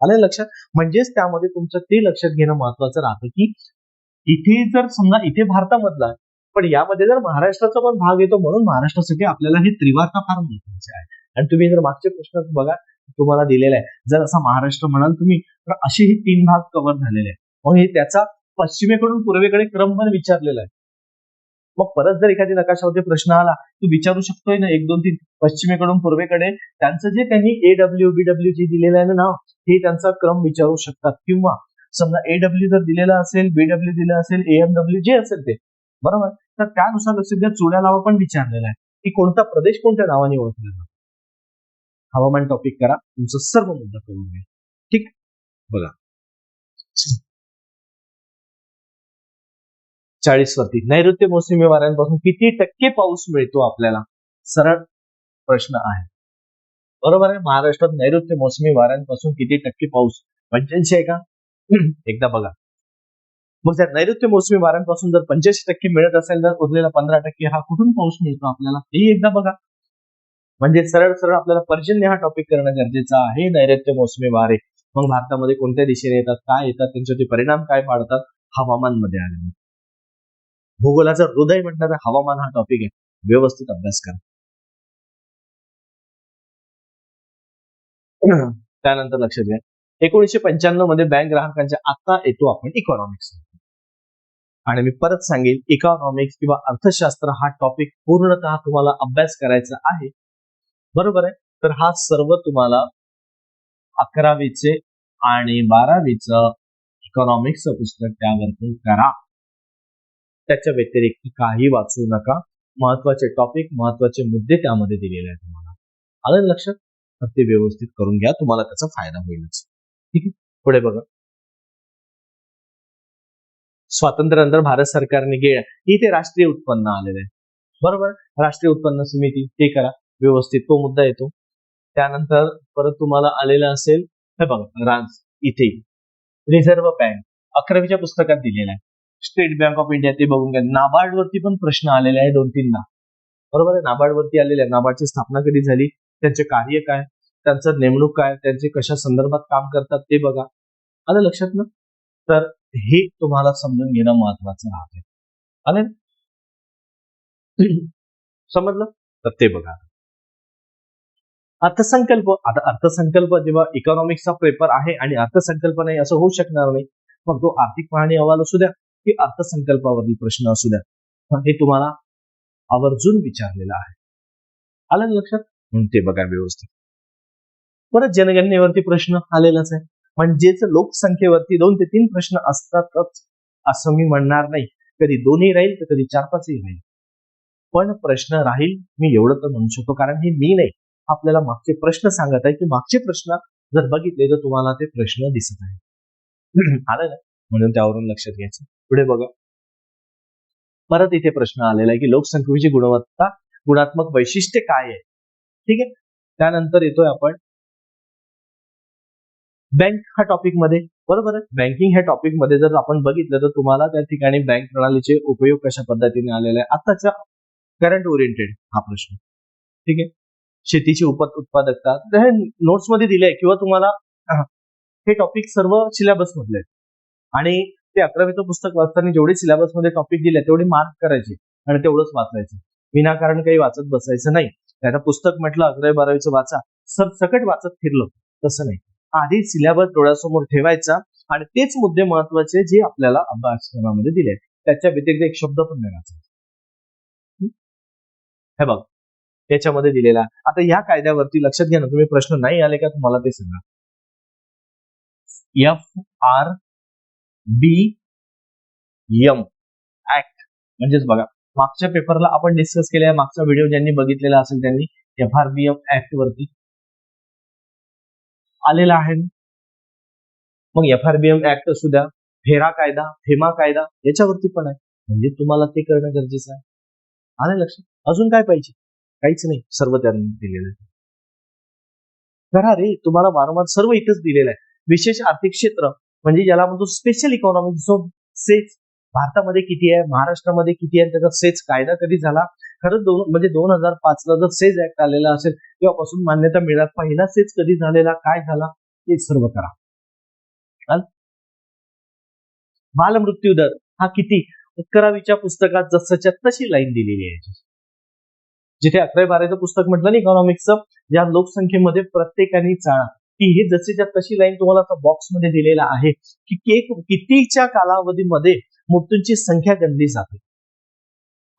आलं लक्षात? म्हणजेच त्यामध्ये तुमचं ते लक्षात घेणं महत्वाचं राहतं की इथे जर समजा इथे भारतामधला आहे, पण यामध्ये जर महाराष्ट्राचा पण भाग येतो, म्हणून महाराष्ट्रासाठी आपल्याला हे त्रिवार्ता फार महत्वाचे आहे. आणि तुम्ही जर मागचे प्रश्न बघा तुम्हाला दिलेला आहे, जर असा महाराष्ट्र म्हणाल तुम्ही तर असे हे 3 भाग कव्हर झालेले आहेत. मग हे त्याचा पश्चिमेकडून पूर्वेकडे क्रम पण विचारलेला आहे. मग परत जर एखादी नकाशावरती प्रश्न आला तू विचारू शकतोय ना 1, 2, 3 पश्चिमेकडून पूर्वेकडे, त्यांचं जे त्यांनी AW BW जे दिलेलं आहे ना नाव, हे त्यांचा क्रम विचारू शकतात. किंवा समजा AW जर दिलेला असेल, BW दिलं असेल, AMW जे असेल ते, बरोबर, तर त्यानुसार सध्या चोड्या लावा पण विचारलेला आहे की कोणता प्रदेश कोणत्या नावाने ओळखला जातो. हवामान टॉपिक करा, तुमचं सर्व मुद्दा करून घ्या. ठीक, बघा 40 वरती, नैऋत्य मोसमी वाऱ्यांपासून किती टक्के पाऊस मिळतो आपल्याला, सरळ प्रश्न आहे. बरोबर आहे, महाराष्ट्रात नैऋत्य मोसमी वाऱ्यांपासून किती टक्के पाऊस, 85 आहे का? एकदा बघा. मग जर नैऋत्य मोसमी वाऱ्यांपासून जर 85% मिळत असेल तर उरलेला 15% हा कुठून पाऊस मिळतो आपल्याला हे एकदा बघा. म्हणजे सरळ सरळ आपल्याला पर्जन्य हा टॉपिक करणं गरजेचं आहे. नैऋत्य मोसमी वारे मग भारतामध्ये कोणत्या दिशेने येतात, काय येतात, त्यांचे ते परिणाम काय पाडतात, हवामान मध्ये आले. भूगोलाचा हृदय म्हणणारा हवामान हा टॉपिक आहे. व्यवस्थित अभ्यास करा. त्यानंतर लक्षात घ्या 1995 मध्ये बँक ग्राहकांच्या आता येतो आपण इकॉनॉमिक्स आणि मी परत सांगेन इकॉनॉमिक्स किंवा अर्थशास्त्र हा टॉपिक पूर्णतः तुम्हाला अभ्यास करायचा आहे. बरोबर आहे. तर हा सर्व तुम्हाला 11वीचे आणि 12वीचं इकॉनॉमिक्सचं पुस्तक त्यावरती करा. त्याच्या व्यतिरिक्त काही वाचू नका. महत्वाचे टॉपिक महत्वाचे मुद्दे त्यामध्ये दिलेले आहेत तुम्हाला. आलं लक्षात? तर ते व्यवस्थित करून घ्या. तुम्हाला त्याचा फायदा होईलच. ठीक आहे. पुढे बघा. स्वातंत्र्यानंतर भारत सरकारने इथे राष्ट्रीय उत्पन्न आलेलं आहे. बरोबर. राष्ट्रीय उत्पन्न समिती ते करा व्यवस्थित. तो मुद्दा येतो. त्यानंतर परत तुम्हाला आलेलं असेल हे बघा इथे रिझर्व्ह बँक 11वीच्या पुस्तकात दिलेला आहे. स्टेट बँक ऑफ इंडिया ते बघून घ्या. नाबार्ड वरती पण प्रश्न आलेले आहे 2-3दा. बरोबर आहे. नाबार्ड वरती आलेले आहे. नाबार्डची स्थापना कधी झाली, त्यांचे कार्य काय, त्यांचं नेमणूक काय, त्यांचे कशा संदर्भात काम करतात ते बघा. आलं लक्षात ना? तर हे तुम्हाला समजून घेणं महत्वाचं राहते. आलं समजलं? तर ते बघा. अर्थसंकल्प. आता अर्थसंकल्प जेव्हा इकॉनॉमिक्सचा पेपर आहे आणि अर्थसंकल्प नाही असं होऊ शकणार नाही. मग तो आर्थिक पाहणी अहवाल असू द्या की अर्थसंकल्पावरील प्रश्न असू द्या हे तुम्हाला आवर्जून विचारलेलं आहे. आलं लक्षात? म्हणून ते बघा व्यवस्थित. परत जनगणनेवरती प्रश्न आलेलाच आहे. म्हणजेच लोकसंख्येवरती 2 ते 3 प्रश्न असतातच असं मी म्हणणार नाही. कधी 2ही राहील तर कधी 4-5ही राहील. पण प्रश्न राहील मी एवढं तर म्हणू शकतो कारण हे मी नाही आपल्याला मागचे प्रश्न सांगत आहे की मागचे प्रश्न जर बघितले तर तुम्हाला ते प्रश्न दिसत आहे. आलं ना? म्हणून त्यावरून लक्षात घ्यायचं. पुढे बघा. परत इथे प्रश्न आलेला आहे की लोकसंख्येची गुणवत्ता गुणात्मक वैशिष्ट्य काय आहे. ठीक आहे. त्यानंतर येतोय आपण बँक हा टॉपिक मध्ये. बरोबर आहे. बँकिंग ह्या टॉपिक मध्ये जर आपण बघितलं तर तुम्हाला त्या ठिकाणी बँक प्रणालीचे उपयोग कशा पद्धतीने आलेले आहे आताच्या करंट ओरिएंटेड हा प्रश्न. ठीक आहे. शेतीची उत्पादकता हे नोट्स मध्ये दिले आहे किंवा तुम्हाला हे टॉपिक सर्व सिलेबस मधले आहेत आणि ते 11वीचं पुस्तक वाचताना जेवढे सिलेबस मध्ये टॉपिक दिले तेवढे मार्क करायचे आणि तेवढंच वाचायचं. विनाकारण काही वाचत बसायचं नाही. आता पुस्तक म्हटलं 11वी-12वीचं वाचा सकट वाचत फिरलं तसं नाही. आधी सिलेबस डोळ्यासमोर ठेवायचा आणि तेच मुद्दे महत्वाचे जे आपल्याला अभ्यासक्रमामध्ये दिले त्याच्या व्यतिरिक्त एक शब्द पण नाही वाचायचा. हे बघ याच्यामध्ये दिलेला. आता या कायद्यावरती लक्षात घ्या ना तुम्ही प्रश्न नाही आले का तुम्हाला ते सांगा. FRBM ऍक्ट म्हणजेच बघा मागच्या पेपरला आपण डिस्कस केलेला मागचा व्हिडिओ ज्यांनी बघितलेला असेल त्यांनी FRBM ऍक्ट वरती आलेला आहे. मग FRBM ऍक्ट असू द्या फेरा कायदा फेमा कायदा याच्यावरती पण आहे. म्हणजे तुम्हाला ते करणं गरजेचं आहे. आलं लक्षात? अजून काय पाहिजे? काहीच नाही. सर्व त्यांनी दिलेलं आहे. करा रे. तुम्हाला वारंवार सर्व इथंच दिलेलं आहे. विशेष आर्थिक क्षेत्र म्हणजे ज्याला म्हणतो स्पेशल इकॉनॉमिक झोन सेच भारतामध्ये किती आहे, महाराष्ट्रामध्ये किती आहे, त्याचा सेच कायदा कधी झाला. खरंच म्हणजे 2005 ला जर सेज ऍक्ट आलेला असेल तेव्हापासून मान्यता मिळणार. पहिला सेज कधी झालेला, काय झाला ते सर्व करा. बालमृत्यू दर हा किती 11वीच्या पुस्तकात जसंच्या तशी लाईन दिलेली आहे. जिथे 11वी-12वीचं पुस्तक म्हटलं ना इकॉनॉमिक्सचं या लोकसंख्येमध्ये प्रत्येकाने चाळा की हे जसेच्या तशी लाईन तुम्हाला बॉक्समध्ये दिलेला आहे की कितीच्या कालावधीमध्ये मृत्यूंची संख्या गणली जाते.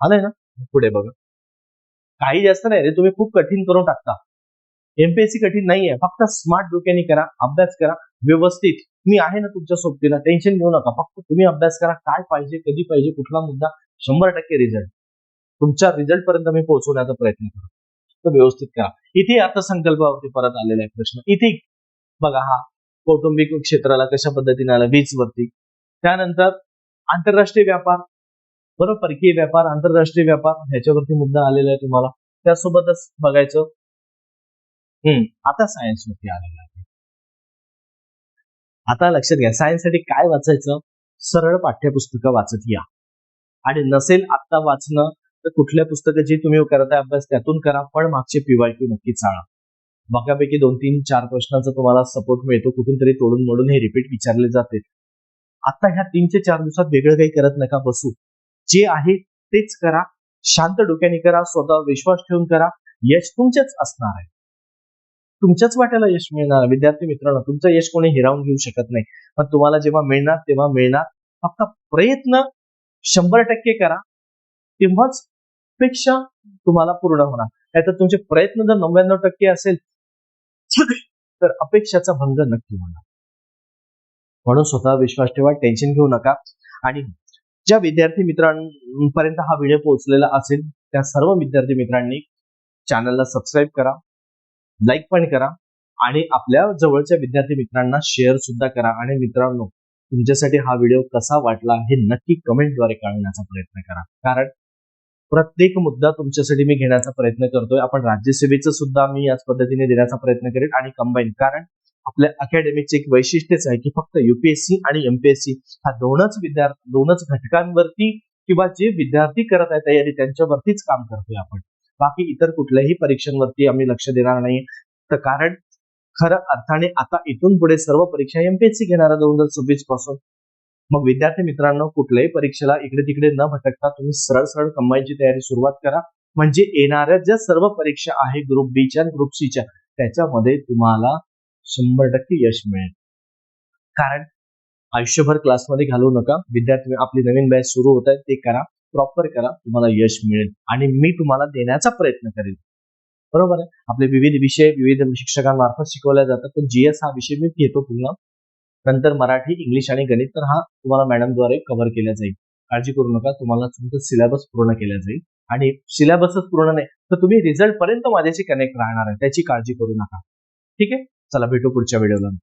आलंय ना? पुढे बघा. काही जास्त नाही रे तुम्ही खूप कठीण करून टाकता. एमपीएससी कठीण नाहीये. फक्त स्मार्ट डोक्याने करा, अभ्यास करा व्यवस्थित. मी आहे ना तुमच्या सोबतीला. टेन्शन घेऊ नका. फक्त तुम्ही अभ्यास करा. काय पाहिजे, कधी पाहिजे, कुठला मुद्दा 100% रिझल्ट तुमच्या रिझल्ट पर्यंत मी पोहोचवण्याचा प्रयत्न करू. तर व्यवस्थित करा. इथे अर्थसंकल्पावरती परत आलेला आहे प्रश्न. इथे बघा हा कौटुंबिक क्षेत्राला कशा पद्धतीने आला वीज वरती. त्यानंतर आंतरराष्ट्रीय व्यापार बरोबर परकीय व्यापार आंतरराष्ट्रीय व्यापार ह्याच्यावरती मुद्दा आलेला आहे तुम्हाला. त्यासोबतच बघायचं आता सायन्स वरती आलेला आहे. आता लक्षात घ्या, सायन्ससाठी काय वाचायचं? सरळ पाठ्यपुस्तकं वाचत या. आणि नसेल आत्ता वाचणं तर कुठल्या पुस्तकं जे तुम्ही करताय अभ्यास त्यातून करा, पण मागचे PYQ नक्की चाळा. बघापैकी 2-3-4 प्रश्नांचा तुम्हाला सपोर्ट मिळतो, कुठून तरी तोडून मोडून हे रिपीट विचारले जाते. आता ह्या 3 ते 4 दिवसात वेगळं काही करत नका बसू. जे आहे तेच करा, शांत डोक्याने करा, स्वतःवर विश्वास ठेवून करा. यश तुमचेच असणार आहे, तुमच्याच वाट्याला यश मिळणार. विद्यार्थी मित्रांनो, तुमचं यश कोणी हिरावून घेऊ शकत नाही, पण तुम्हाला जेव्हा मिळणार तेव्हा मिळणार. फक्त प्रयत्न 100% करा, तेव्हाच अपेक्षा तुम्हाला पूर्ण होणार. नाहीतर तुमचे प्रयत्न जर 99% असेल तर अपेक्षाचा भंग नक्की होणार. म्हणून स्वतः विश्वास ठेवा, टेन्शन घेऊ नका. आणि ज्या विद्यार्थी मित्रांपर्यंत हा व्हिडिओ पोहोचलेला असेल त्या सर्व विद्यार्थी मित्रांनी चॅनलला सबस्क्राईब करा, लाईक पण करा आणि आपल्या जवळच्या विद्यार्थी मित्रांना शेअर सुद्धा करा. आणि मित्रांनो, तुमच्यासाठी हा व्हिडिओ कसा वाटला हे नक्की कमेंटद्वारे कळवण्याचा प्रयत्न करा, कारण प्रत्येक मुद्दा तुमच्यासाठी मी घेण्याचा प्रयत्न करतोय. आपण राज्यसेवेचं सुद्धा मी याच पद्धतीने देण्याचा प्रयत्न करेन आणि कंबाईन, कारण आपल्या अकॅडमीचे एक वैशिष्ट्यच आहे की फक्त UPSC आणि MPSC हा दोनच घटकांवरती किंवा जे विद्यार्थी करत आहे तयारी त्यांच्यावरतीच काम करतोय आपण. बाकी इतर कुठल्याही परीक्षांवरती आम्ही लक्ष देणार नाही. तर कारण खरं अर्थाने आता इथून पुढे सर्व परीक्षा MPSC घेणार आहे 2026 पासून. मग विद्यार्थी मित्रांनो, कुठल्याही परीक्षेला इकडे तिकडे न भटकता तुम्ही सरळ सरळ कंबाईनची तयारी सुरुवात करा. म्हणजे येणाऱ्या ज्या सर्व परीक्षा आहे ग्रुप B च्या आणि ग्रुप C च्या त्याच्यामध्ये तुम्हाला 100% यश मिळेल. कारण आयुष्यभर क्लासमध्ये घालवू नका. विद्यार्थी आपली नवीन बॅच सुरू होत आहे, ते करा, प्रॉपर करा, तुम्हाला यश मिळेल आणि मी तुम्हाला देण्याचा प्रयत्न करेन. बरोबर आहे. आपले विविध विषय विविध शिक्षकांमार्फत शिकवले जातात, पण GS हा विषय मी घेतो पुन्हा. नंतर मराठी, इंग्लिश आणि गणित तर हा तुम्हाला मॅडमद्वारे कव्हर केला जाईल. काळजी करू नका, तुम्हाला तुमचं सिलेबस पूर्ण केला जाईल. आणि सिलेबसच पूर्ण नाही तर तुम्ही रिझल्ट पर्यंत माझ्याशी कनेक्ट राहणार आहे, त्याची काळजी करू नका. ठीक आहे, चला भेटू पुढच्या व्हिडिओला.